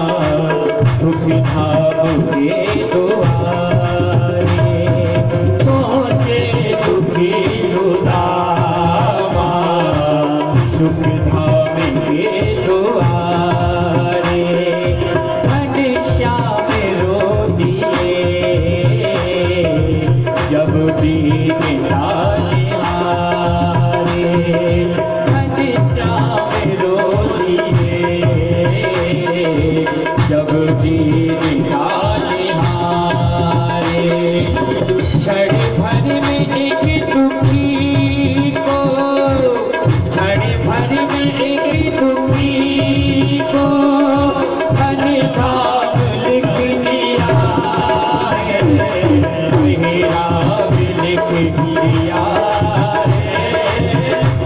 सुखी धाम के द्वारे पहुँचे सुखी सुदामा सुखी धाम के द्वारे घनश्याम रो दिए जब दीन डाले हारे घनश्याम रो दिए जब दीन डाले हारे क्षण भर में एक दुखी को क्षण भर में एक दुखी को धन धाम लिख दिया है मेरा लिख दिया है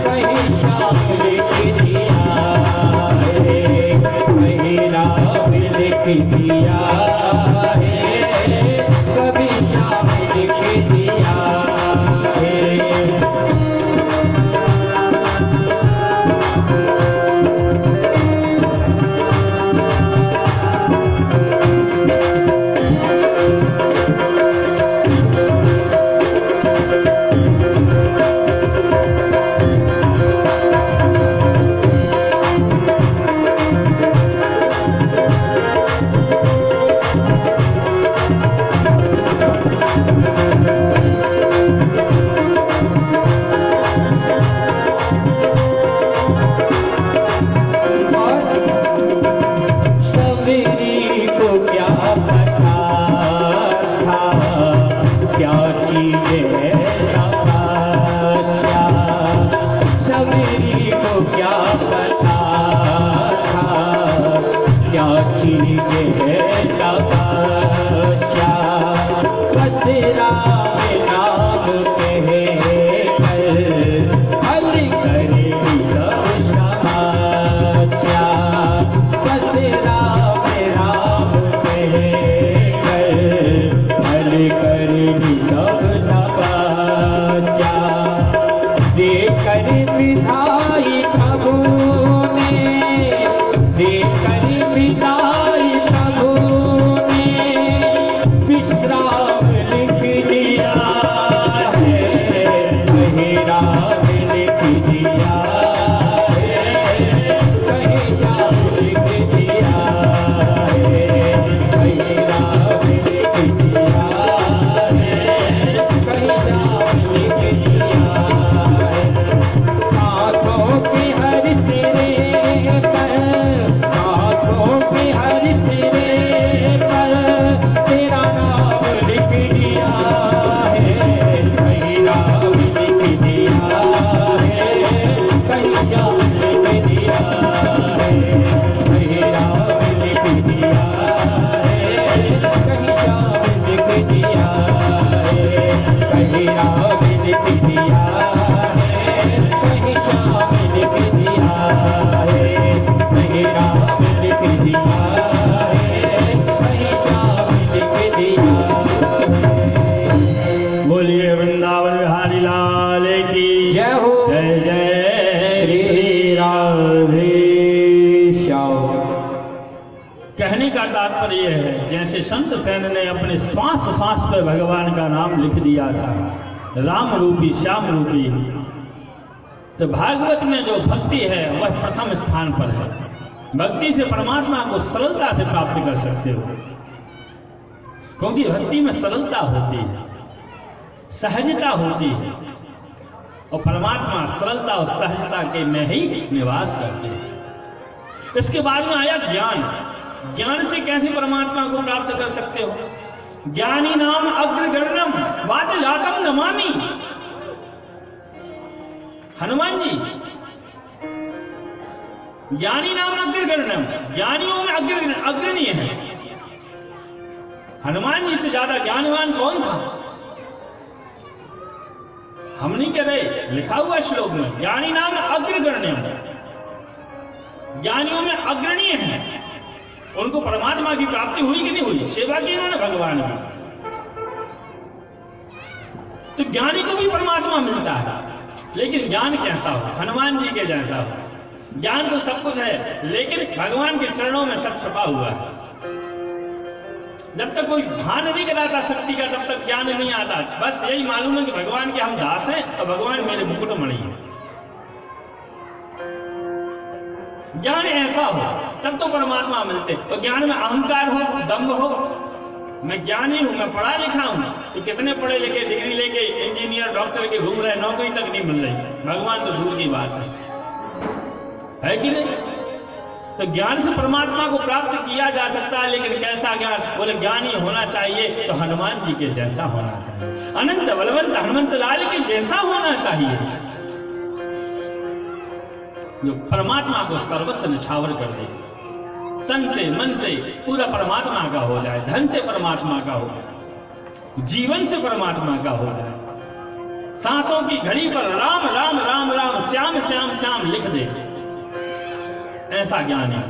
कहीं शाम लिख दिया है मेरा लिख दिया है कभी शाम लिख दिया है सवेरी को क्या पता था क्या चीज है तपस्या सवेरी को क्या पता था क्या चीज है तपस्या बस राम नाम कहे कर हल करेगी सब समस्या बस राम राम कहे कर हल करेगी सब तपस्या देकर विधाई प्रभु ने देकर विदाई प्रभु ने विश्राम लिख दिया है मेरा लिख दिया है कहीं शाम लिख दिया है मेरा लिख दिया है कहीं शाम लिख दिया है सांसों के हर सिरे पर सांसों के हर सिरे पर तेरा नाम लिख दिया है मेरा लिख दिया है कहीं शाम लिख दिया है मेरा लिख दिया है कहीं शाम लिख दिया है मेरा लिख दिया है कहीं शाम लिख दिया है मेरा लिख दिया है कहीं शाम लिख दिया है। बोलिए वृंदावन बिहारी लाल की जय हो जय जय श्री राधे श्याम। कहने का तात्पर्य यह है जैसे संत सेन ने अपने श्वास श्वास पे भगवान का नाम लिख दिया था राम रूपी श्याम रूपी तो भागवत में जो भक्ति है वह प्रथम स्थान पर है। भक्ति से परमात्मा को सरलता से प्राप्त कर सकते हो क्योंकि भक्ति में सरलता होती है सहजता होती है और परमात्मा सरलता और सहजता के में ही निवास करते हैं। इसके बाद में आया ज्ञान। ज्ञान से कैसे परमात्मा को प्राप्त कर सकते हो। ज्ञानी नाम अग्रगण्यम वाद जातम नमामि। हनुमान जी ज्ञानी नाम अग्रगण्यम, ज्ञानियों में अग्रणीय है। हनुमान जी से ज्यादा ज्ञानवान कौन था। हम नहीं कह रहे, लिखा हुआ श्लोक में ज्ञानी नाम अग्रगण्यम, ज्ञानियों में अग्रणीय है। उनको परमात्मा की प्राप्ति हुई कि नहीं हुई, सेवा की उन्होंने भगवान की। तो ज्ञानी को भी परमात्मा मिलता है, लेकिन ज्ञान कैसा हो, हनुमान जी के जैसा हो। ज्ञान तो सब कुछ है, लेकिन भगवान के चरणों में सब छुपा हुआ है। जब तक कोई भान नहीं कराता शक्ति का, तब तक ज्ञान नहीं आता। बस यही मालूम है कि भगवान के हम दास हैं और भगवान मेरे मुकुटमणि हैं। ज्ञान ऐसा हो तब तो परमात्मा मिलते। और ज्ञान में अहंकार हो, दम्भ हो, मैं ज्ञानी हूं, मैं पढ़ा लिखा हूं, तो कितने पढ़े लिखे डिग्री लेके इंजीनियर डॉक्टर के घूम रहे, नौकरी तक नहीं मिल रही। भगवान तो दूर की बात है कि नहीं? तो ज्ञान से परमात्मा को प्राप्त किया जा सकता है, लेकिन कैसा ज्ञान? बोले ज्ञानी होना चाहिए तो हनुमान जी के जैसा होना चाहिए, अनंत बलवंत हनुमंत लाल के जैसा होना चाहिए, जो परमात्मा को सर्वस्व निछावर कर दे, तन से मन से पूरा परमात्मा का हो जाए, धन से परमात्मा का हो जाए, जीवन से परमात्मा का हो जाए, सांसों की घड़ी पर राम राम राम राम श्याम श्याम श्याम लिख दे, ऐसा ज्ञान है।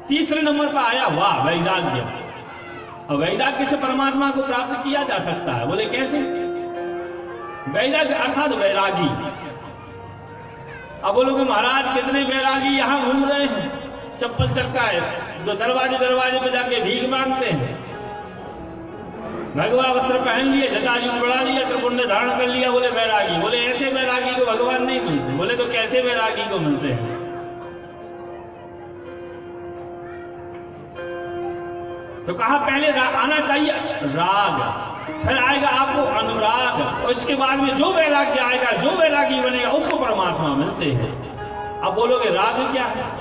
तीसरे नंबर पर आया वाह वैराग्य। और वैराग्य से परमात्मा को प्राप्त किया जा सकता है। बोले कैसे? वैराग्य अर्थात वैरागी। अब बोलोगे महाराज कितने वैरागी यहां घूम रहे हैं, चप्पल चक्का है, जो दरवाजे दरवाजे पे जाके भीख मांगते हैं, भगवा वस्त्र पहन लिए, जटाजू बढ़ा लिया, त्रिपुंड धारण कर लिया, बोले वैरागी। बोले ऐसे वैरागी को भगवान नहीं मिलते। बोले तो कैसे वैरागी को मिलते हैं? तो कहा पहले आना चाहिए राग, फिर आएगा आपको अनुराग, और इसके बाद में जो वैराग्य आएगा, जो वैरागी बनेगा, उसको परमात्मा मिलते हैं। अब बोलोगे राग क्या है?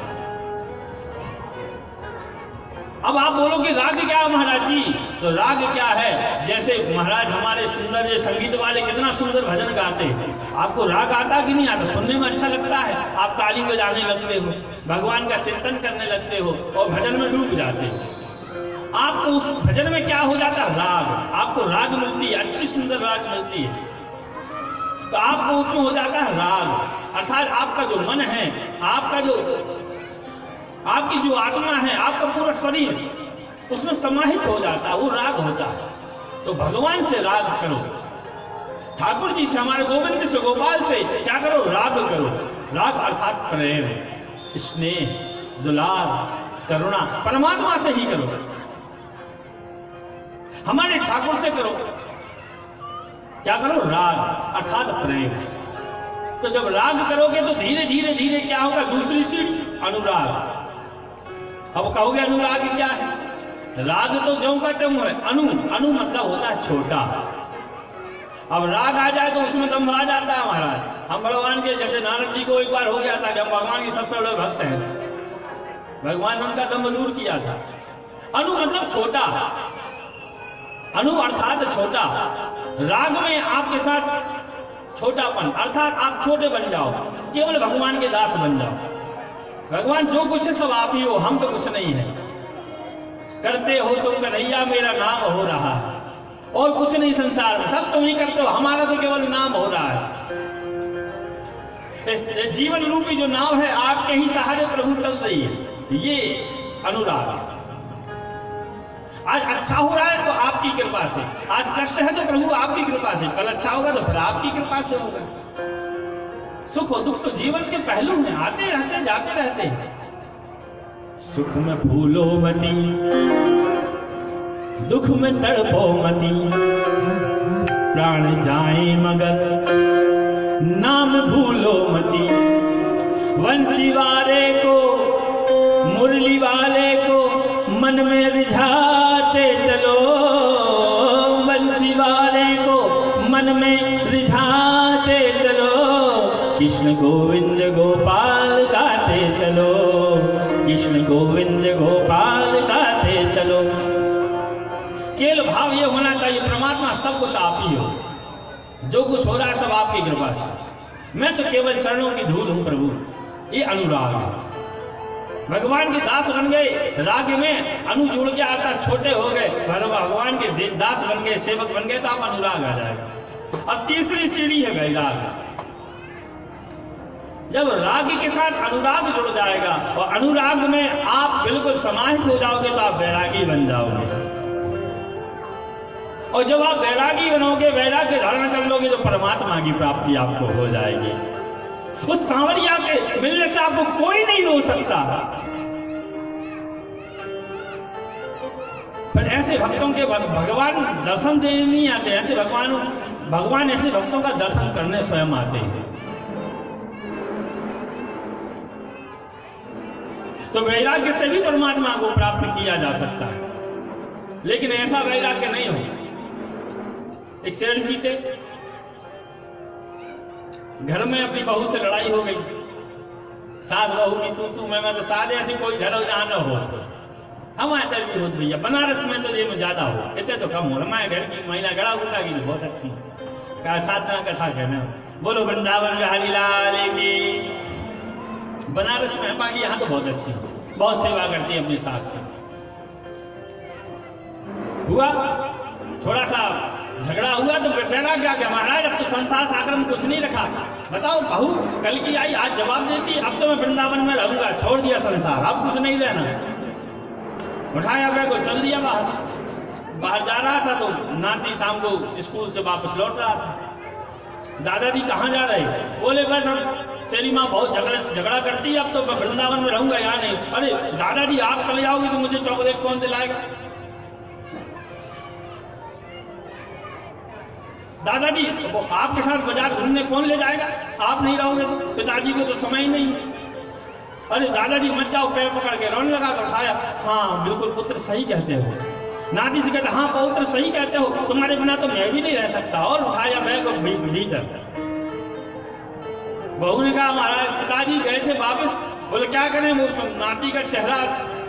अब आप बोलोगे राग क्या है महाराज जी? तो राग क्या है? जैसे महाराज हमारे सुंदर ये संगीत वाले कितना सुंदर भजन गाते हैं, आपको राग आता कि नहीं आता? सुनने में अच्छा लगता है, आप ताली बजाने लगते हो, भगवान का चिंतन करने लगते हो और भजन में डूब जाते हो। आपको उस भजन में क्या हो जाता है? राग। आपको राग मिलती है, अच्छी सुंदर राग मिलती है, तो आपको उसमें हो जाता है राग। अर्थात आपका जो मन है, आपकी जो आत्मा है, आपका पूरा शरीर उसमें समाहित हो जाता है, वो राग होता है। तो भगवान से राग करो, ठाकुर जी से, हमारे गोविंद से, गोपाल से क्या करो? राग करो। राग अर्थात प्रेम, स्नेह, दुलार, करुणा, परमात्मा से ही करो, हमारे ठाकुर से करो। क्या करो? राग अर्थात प्रेम। तो जब राग करोगे तो धीरे धीरे धीरे क्या होगा? दूसरी सीट अनुराग। अब कहोगे अनुराग क्या है? राग तो जो का त्यों है, अनु मतलब होता है छोटा। अब राग आ जाए तो उसमें दम आ जाता है महाराज। हम भगवान के, जैसे नारद जी को एक बार हो गया था कि हम भगवान के सबसे बड़े भक्त हैं, भगवान ने उनका दम दूर किया था। अनु मतलब छोटा, अनु अर्थात छोटा। राग में आपके साथ छोटापन, अर्थात आप छोटे बन जाओ, केवल भगवान के दास बन जाओ। भगवान जो कुछ है सब आप ही हो, हम तो कुछ नहीं है। करते हो तुम कन्हैया, मेरा नाम हो रहा है, और कुछ नहीं संसार में, सब तुम ही करते हो, हमारा तो केवल नाम हो रहा है। इस जीवन रूपी जो नाव है आपके ही सहारे प्रभु चल रही है, ये अनुराग है। आज अच्छा हो रहा है तो आपकी कृपा से, आज कष्ट है तो प्रभु आपकी कृपा से, कल अच्छा होगा तो फिर आपकी कृपा से होगा। सुख और दुख तो जीवन के पहलू हैं, आते रहते जाते रहते हैं। सुख में भूलो मती, दुख में तड़पो मती, प्राण जाए मगर नाम भूलो मती। वंशी वाले को, मुरली वाले को मन में रिझाते चलो, वंशी वाले को मन में रिझाते चलो, कृष्ण गोविंद गोपाल गाते चलो, कृष्ण गोविंद गोपाल गाते चलो। केवल भाव ये होना चाहिए परमात्मा सब कुछ आप ही हो, जो कुछ हो रहा है सब आपकी कृपा से, मैं तो केवल चरणों की धूल हूं प्रभु। ये अनुराग है। भगवान के दास बन गए, राग में अनु जुड़ गया, अर्थात छोटे हो गए, भगवान के दास बन गए, सेवक बन गए, तो आप अनुराग आ जाएगा। अब तीसरी सीढ़ी है वैराग। जब राग के साथ अनुराग जुड़ जाएगा और अनुराग में आप बिल्कुल समाहित हो जाओगे तो आप वैरागी बन जाओगे। और जब आप वैरागी बनोगे, वैराग्य धारण कर लोगे, तो परमात्मा की प्राप्ति आपको हो जाएगी। उस सांवरिया के मिलने से आपको कोई नहीं रोक सकता। पर ऐसे भक्तों के भगवान दर्शन देने नहीं आते, ऐसे भगवान ऐसे भक्तों का दर्शन करने स्वयं आते हैं। तो वैराग्य से भी परमात्मा को प्राप्त किया जा सकता है, लेकिन ऐसा वैराग्य नहीं हो। एक सेठ जी थे, घर में अपनी बहू से लड़ाई हो गई, सास बहू की तू मैं तो सादे ऐसी कोई घर हो जहां न हो। हमारे भी होती भैया, बनारस में तो ये में ज्यादा हो, इतने तो कम हो। हमारे घर की महिला गड़ा गुड़ा की बहुत अच्छी कहा, साधना कथा कहना, बोलो वृंदावन बिहारी लाल की। बनारस में बाकी यहाँ तो बहुत अच्छी, बहुत सेवा करती है अपनी सास की। हुआ थोड़ा सा झगड़ा हुआ तो बेटा क्या महाराज, अब तो संसार सागर में कुछ नहीं रखा। बताओ बहू कल की आई, आज जवाब देती, अब तो मैं वृंदावन में रहूंगा, छोड़ दिया संसार, अब कुछ नहीं रहना। उठाया बैग को चल दिया बाहर जा रहा था तो नाती शाम को स्कूल से वापस लौट रहा था। दादाजी कहाँ जा रहे? बोले बस अब तेरी माँ बहुत झगड़ा करती है, अब तो मैं वृंदावन में रहूंगा, यहाँ नहीं। अरे दादाजी आप चले जाओगे तो मुझे चॉकलेट कौन दिलाएगा? दादाजी आपके साथ बाजार घूमने कौन ले जाएगा? आप नहीं रहोगे तो पिताजी को तो समय ही नहीं। अरे दादाजी मत जाओ, पैर पकड़ के रोने लगा तो उठाया, हाँ बिल्कुल पुत्र सही कहते हो। नाती से कहते, हाँ पुत्र सही कहते हो, तुम्हारे बिना तो मैं भी नहीं रह सकता। और उठाया बैग और भीतर। बहू ने कहा महाराज पिताजी गए थे वापस। बोले क्या करें? वो नाती का चेहरा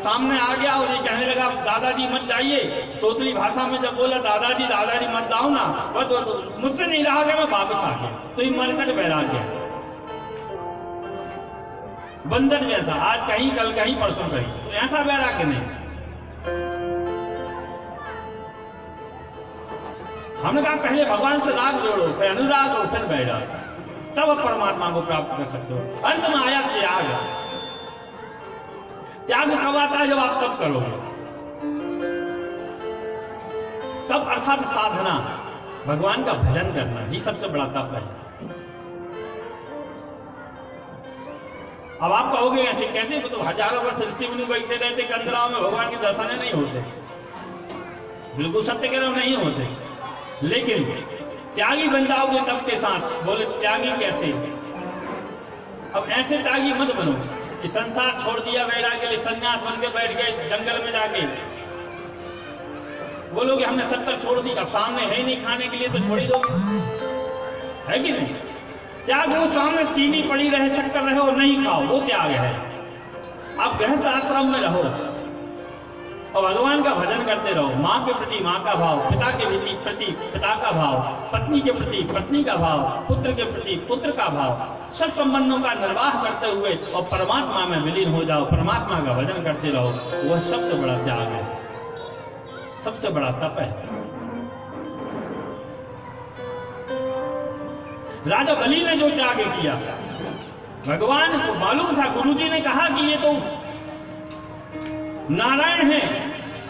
सामने आ गया और ये कहने लगा दादाजी मत जाइए। तोतली भाषा में जब बोला दादाजी मत जाओ ना, तो मुझसे नहीं रहा गया, मैं वापस आ गया। तो ये मरकट बहरा गया, बंदर जैसा, आज कहीं कल कहीं परसों कहीं। तो ऐसा वैराग्य नहीं। हमने कहा पहले भगवान से राग जोड़ो, फिर अनुराग हो, फिर वैराग, तब आप परमात्मा को प्राप्त कर सकते हो। अंत में आया त्याग। त्याग कब आता है? जब आप तप करोगे, तब अर्थात साधना, भगवान का भजन करना ही सबसे बड़ा तप है। अब आप कहोगे ऐसे कैसे? तो हजारों वर्ष ऋषि मुनि बैठे रहते कंदराओं में, भगवान के दर्शन नहीं होते। बिल्कुल सत्य कह रहे हो, नहीं होते। लेकिन त्यागी बन जाओगे तब के साथ। बोले त्यागी कैसे? अब ऐसे त्यागी मत बनो कि संसार छोड़ दिया, वैराग्य के लिए संन्यास बन के बैठ गए जंगल में जाके। बोलोगे हमने 70 छोड़ दी, अब सामने है नहीं खाने के लिए तो छोड़ ही दो, है कि नहीं? त्याग वो सामने चीनी पड़ी रहे, शक्कर रहे और नहीं खाओ, वो त्याग है। आप गृहस्थ आश्रम में रहो और भगवान का भजन करते रहो। माँ के प्रति माँ का भाव, पिता के प्रति पिता का भाव, पत्नी के प्रति पत्नी का भाव, पुत्र के प्रति पुत्र का भाव, सब संबंधों का निर्वाह करते हुए और परमात्मा में विलीन हो जाओ, परमात्मा का भजन करते रहो। वह सबसे बड़ा त्याग है, सबसे बड़ा तप है। राजा बलि ने जो त्याग किया, भगवान को मालूम था, गुरुजी ने कहा कि ये तो नारायण है,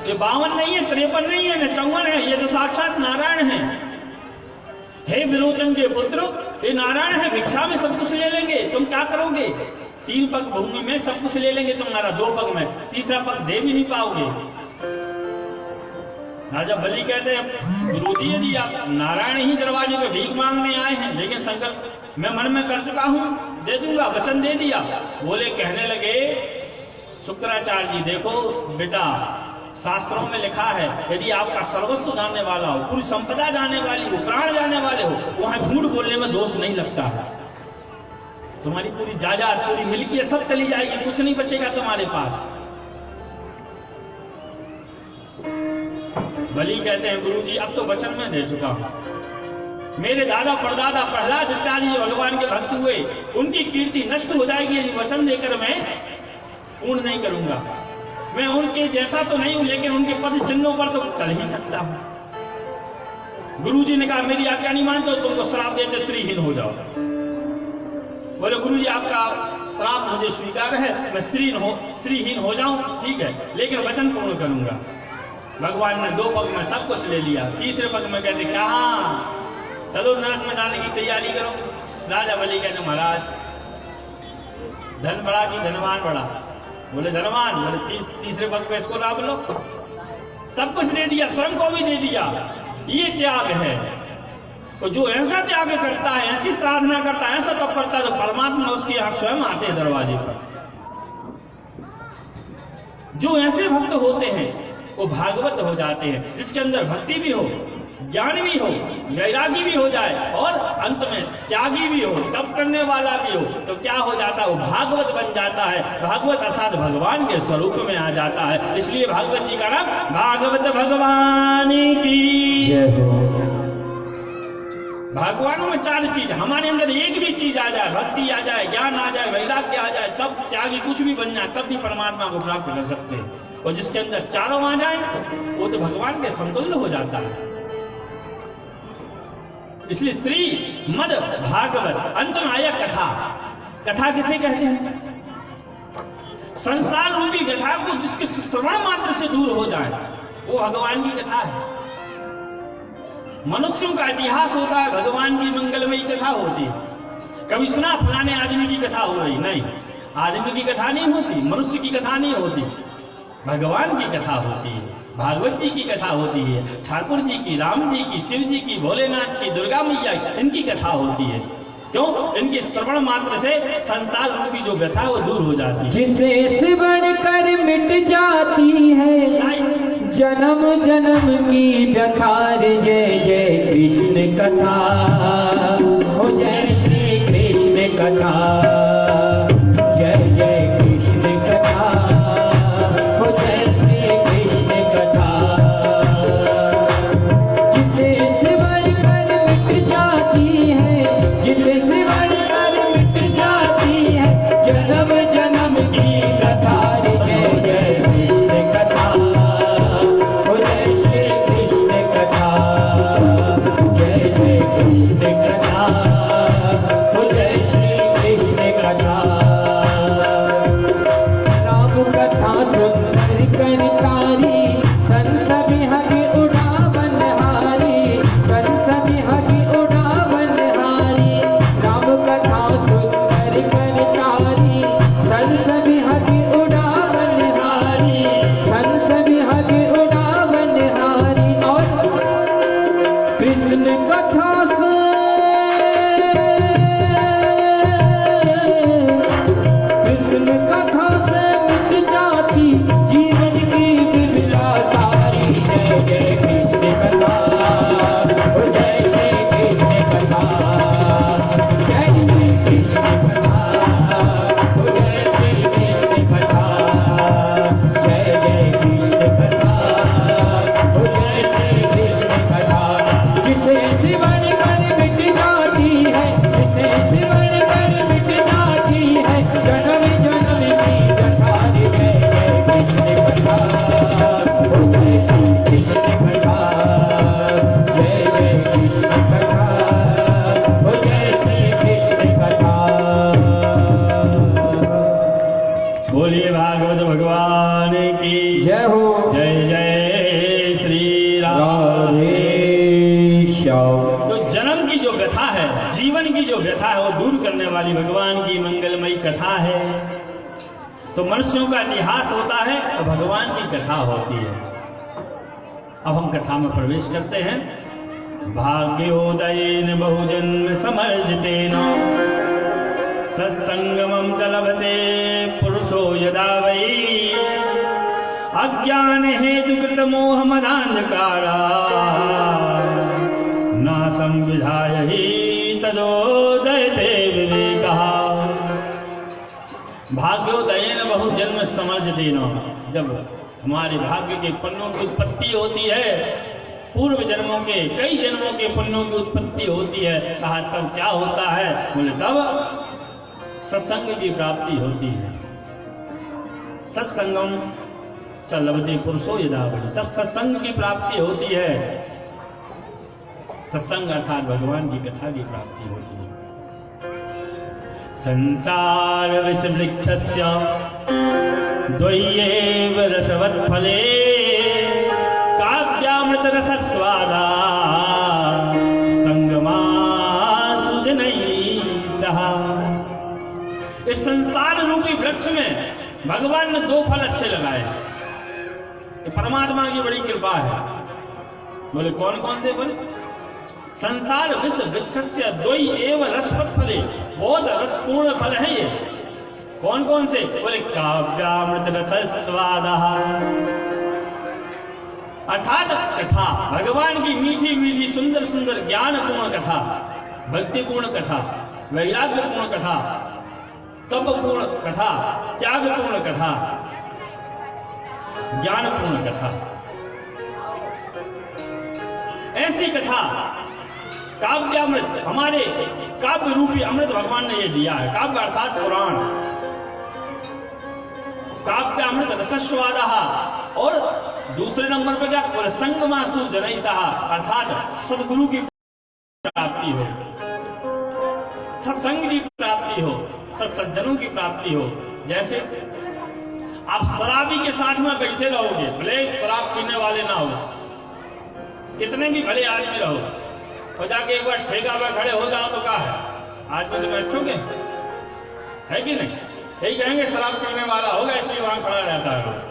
ये 52 नहीं है, 53 नहीं है, न 54 है, ये तो साक्षात नारायण है। हे विरोचन के पुत्र, ये नारायण है, भिक्षा में सब कुछ ले लेंगे, तुम क्या करोगे? 3 पग भूमि में सब कुछ ले लेंगे तुम्हारा, 2 पग में, तीसरा पग दे भी नहीं पाओगे। राजा बलि कहते हैं गुरुजी यदि आप नारायण ही दरवाजे पे भीख मांगने आए हैं, लेकिन संकल्प मैं मन में कर चुका हूं, दे दूंगा, वचन दे दिया। बोले कहने लगे शुक्राचार्य जी देखो बेटा, शास्त्रों में लिखा है यदि आपका सर्वस्व जानने वाला हो, पूरी संपदा जानने वाली हो, प्राण जानने वाले हो, वहां झूठ बोलने में दोष नहीं लगता है। तुम्हारी पूरी जायदाद, पूरी मिल्कियत सब चली जाएगी, कुछ नहीं बचेगा तुम्हारे पास। बलि कहते हैं गुरुजी अब तो वचन में दे चुका हूं, मेरे दादा परदादा प्रहलाद इत्यादि जो भगवान के भक्त हुए उनकी कीर्ति नष्ट हो जाएगी यदि वचन देकर मैं पूर्ण नहीं करूंगा। मैं उनके जैसा तो नहीं हूं, लेकिन उनके पद चिन्हों पर तो चल ही सकता हूं। गुरुजी ने कहा मेरी आज्ञा नहीं मानते तो तुमको श्राप देते श्रीहीन हो जाओ। बोले गुरुजी आपका श्राप मुझे स्वीकार है, मैं श्रीहीन हो जाऊं, ठीक है, लेकिन वचन पूर्ण करूंगा। भगवान ने 2 पग में सब कुछ ले लिया, तीसरे पग में कहते क्या चलो नरक में जाने की तैयारी करो। राजा बलि कहते महाराज धन बड़ा कि धनवान बड़ा? बोले धनवान। बोले तीसरे पद पे इसको नाप लो। सब कुछ दे दिया, स्वयं को भी दे दिया। ये त्याग है। तो जो ऐसा त्याग करता है, ऐसी साधना करता है, ऐसा तप करता है, तो परमात्मा उसके यहाँ स्वयं आते हैं दरवाजे पर। जो ऐसे भक्त होते हैं वो भागवत हो जाते हैं, जिसके अंदर भक्ति भी हो, ज्ञान भी हो, वैरागी भी हो जाए और अंत में त्यागी भी हो, तप करने वाला भी हो, तो क्या हो जाता है? वो भागवत बन जाता है। भागवत अर्थात भगवान के स्वरूप में आ जाता है। इसलिए भागवत जी का नाम भागवत भगवान की जय हो। भगवानों में 4 चीज, हमारे अंदर एक भी चीज आ जाए, भक्ति आ जाए, ज्ञान आ जाए, वैराग्य आ जाए, तब त्यागी कुछ भी बन जाए, तब भी परमात्मा को प्राप्त कर सकते हैं। और जिसके अंदर चारों आ जाए वो तो भगवान के समतुल्य हो जाता है। इसलिए श्री मद भागवत, अंत में आया कथा। कथा किसे कहते हैं? संसार रूपी कथा को जिसके श्रवण मात्र से दूर हो जाए वो भगवान की कथा है। मनुष्यों का इतिहास होता है, भगवान की मंगलमयी कथा होती है। कभी सुना फलाने आदमी की कथा हो रही? नहीं, आदमी की कथा नहीं होती, मनुष्य की कथा नहीं होती, भगवान की कथा होती है। भागवत जी की कथा होती है, ठाकुर जी की, राम जी की, शिव जी की, भोलेनाथ की, दुर्गा मैया की, इनकी कथा होती है। क्यों? इनके श्रवण मात्र से संसार रूपी जो व्यथा वो दूर हो जाती है। जिसे श्रवण कर मिट जाती है जन्म जन्म की व्यथा। जय जय कृष्ण कथा हो, जय श्री कृष्ण कथा। जय जय कृष्ण कथा हो, जय श्री कृष्ण कथा। जिसे श्रवण कर मिट जाती है, जिसे श्रवण कर मिट जाती है जन्म जन्म की कथा। जय जय कृष्ण कथा हो, जय श्री कृष्ण कथा। जय जय कृष्ण कथा हो, जय श्री कृष्ण कथा। राम कथा सुंदर करतारी, संत बिहग उड़ावन हारी, संत बिहग उड़ावन हारी। राम कथा सुंदर करतारी, संत बिहग उड़ावन हारी, संत बिहग उड़ावन हारी। और कृष्ण कथा से, कृष्ण कथा से मिट जाती जीवन की बिरला सारी। जय जय कृष्ण कथा हो, जय श्री कृष्ण कथा। जय जय कृष्ण कथा हो, जय श्री कृष्ण कथा। जय जय कृष्ण कथा हो, जय श्री कृष्ण कथा। जिसे श्रवण कर मिट जाती है, जिसे श्रवण कर मिट जाती है जन्म जन्म की व्यथा। जय जय कृष्ण कथा हो, जय श्री कृष्ण कथा। जय जय कृष्ण कथा हो, जय श्री कृष्ण कथा। बोलिए भागवत भगवान की जय हो। जय जय श्री राम। राधे श्याम। तो जन्म की जो व्यथा है, जीवन की जो व्यथा है वो दूर करने वाली भगवान की मंगलमयी कथा है। तो मनुष्यों का इतिहास होता है और भगवान की कथा होती है। अब हम कथा में प्रवेश करते हैं। भाग्योदयेन बहुजन्म समर्जितेन सत्संगमं च लभते पुरुषो यदा वै अज्ञान हेतु कृत मोह मदान्धकारा नासं विधाय हि तदोदयते विवेकः। भाग्योदयेन बहुजन्म समर्जितेन, जब हमारे भाग्य के पुण्यों की उत्पत्ति होती है, पूर्व जन्मों के, कई जन्मों के पुण्यों की उत्पत्ति होती है, कहा तब क्या होता है? बोले तब सत्संग की प्राप्ति होती है। सत्संगम च लभते पुरुषो यदा वै, तब सत्संग की प्राप्ति होती है। सत्संग अर्थात भगवान की कथा की प्राप्ति होती है। संसार विष वृक्षस्य द्वय्येव रसवत्फले काव्यामृत रसस्वादा संगमा सुजनैः सह। इस संसार रूप वृक्ष में भगवान ने 2 फल अच्छे लगाए हैं। ये परमात्मा की बड़ी कृपा है। बोले कौन कौन से फल? संसार विष वृक्षस्य 2 एव रसवत् फले, बहुत रसपूर्ण फल है ये। कौन कौन से? बोले काव्यामृत रसस्वादः, अर्थात कथा, भगवान की मीठी मीठी सुंदर सुंदर ज्ञानपूर्ण कथा, भक्तिपूर्ण कथा, वैराग्यपूर्ण कथा, तपपूर्ण कथा, त्यागपूर्ण कथा, ज्ञानपूर्ण कथा, ऐसी कथा काव्यामृत, हमारे काव्य रूपी अमृत भगवान ने ये दिया है। काव्य अर्थात पुराण, काव्यामृत रसस्वादः, और दूसरे नंबर पर क्या? बोले संगमासु जनैः, अर्थात सदगुरु की प्राप्ति हो, सत्संग की प्राप्ति हो, सज्जनों की प्राप्ति हो। जैसे आप शराबी के साथ में बैठे रहोगे, भले शराब पीने वाले ना हो, कितने भी भले आदमी रहो, और जाके एक बार ठेका पर खड़े हो जाओ तो क्या है? आज तो बैठोगे, है कि नहीं? यही कहेंगे शराब पीने वाला होगा इसलिए वहां खड़ा रहता है।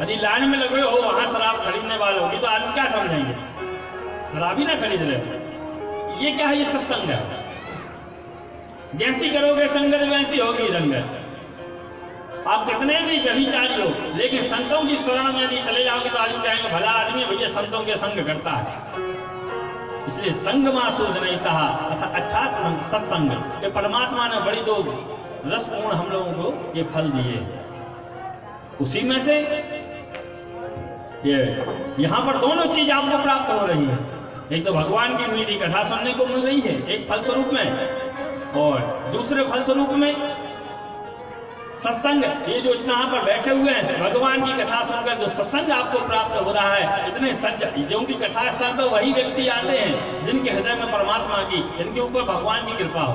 यदि लाइन में लगे हो वहां शराब खरीदने वाले होगी तो आदमी क्या समझेंगे? शराबी ना खरीद रहे। ये क्या है? ये सत्संग है। जैसी करोगे संगत वैसी होगी रंगत। आप कितने भी व्यभिचारी हो, लेकिन संतों की शरण में यदि चले जाओगे तो आदमी कहेंगे भला आदमी भैया संतों के संग करता है। इसलिए संगमासु जनैः, अर्थात अच्छा सत्संग, ये परमात्मा ने बड़ी 2 रसपूर्ण हम लोगों को ये फल दिए। उसी में से ये यहां पर दोनों चीज आपको प्राप्त हो रही है। एक तो भगवान की मीठी कथा सुनने को मिल रही है एक फल स्वरूप में, और दूसरे फल स्वरूप में सत्संग। ये जो इतना यहाँ पर बैठे हुए हैं, भगवान की कथा सुनकर जो सत्संग आपको प्राप्त हो रहा है, इतने सज्जन जो की कथा स्थल पर वही व्यक्ति आते हैं जिनके हृदय में परमात्मा की, जिनके ऊपर भगवान की कृपा हो।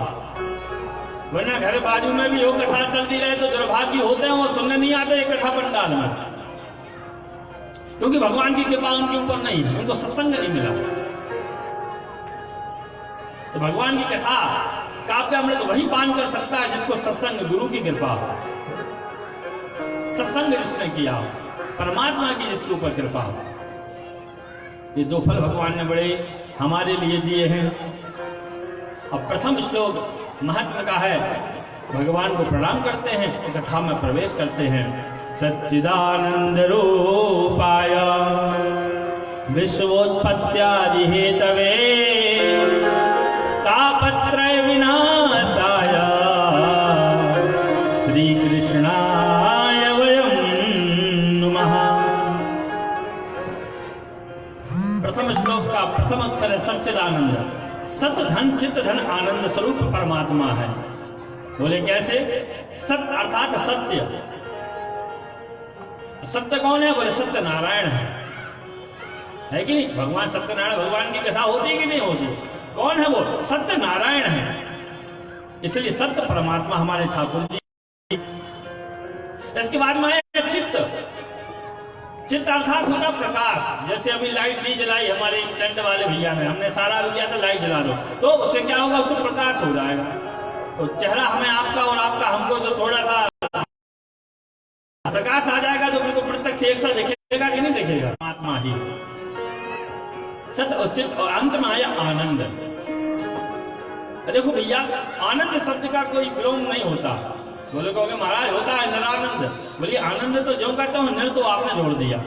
वरना घर बाजू में भी हो कथा चलती रहे तो दुर्भाग्य होते हैं, वो सुनने नहीं आते कथा पंडाल में, क्योंकि भगवान की कृपा उनके ऊपर नहीं है, उनको सत्संग नहीं मिला। तो भगवान की कथा काव्यामृत वही पान कर सकता है जिसको सत्संग गुरु की कृपा हो, सत्संग जिसने किया हो, परमात्मा की जिसके ऊपर कृपा हो। ये 2 फल भगवान ने बड़े हमारे लिए दिए हैं। अब प्रथम श्लोक महत्व का है, भगवान को प्रणाम करते हैं तो कथा में प्रवेश करते हैं। सच्चिदानंद रूपाय विश्वोत्पत्त्यादि हेतवे तापत्रय विनाशाय श्री कृष्णाय वयं नमः। प्रथम श्लोक का प्रथम अक्षर है सच्चिदानंद। सत धन चित्त धन आनंद स्वरूप परमात्मा है। बोले कैसे? सत अर्थात सत्य। सत्य कौन है? बोले सत्य नारायण है कि नहीं? भगवान सत्यनारायण, भगवान की कथा होती है कि नहीं होती? कौन है वो? सत्य नारायण है। इसलिए सत्य परमात्मा हमारे ठाकुर जी। इसके बाद में आया चित्त। चित्त अर्थात होता प्रकाश। जैसे अभी लाइट नहीं जलाई हमारे टेंट वाले भैया ने, हमने सारा भैया तो लाइट जला दो, तो उससे क्या होगा? उससे प्रकाश हो जाएगा। तो चेहरा हमें आपका और आपका हमको जो थोड़ा सा प्रकाश आ जाएगा तो बिल्कुल प्रत्यक्ष एक सा दिखेगा कि नहीं दिखेगा? परमात्मा ही सत्य और चित्त। और अंत में आया आनंद। देखो भैया, आनंद शब्द का कोई विलोम नहीं होता। बोले कहोगे महाराज होता है निरानंद। बोलिए आनंद तो जो कहता हूं, निर तो आपने जोड़ दिया।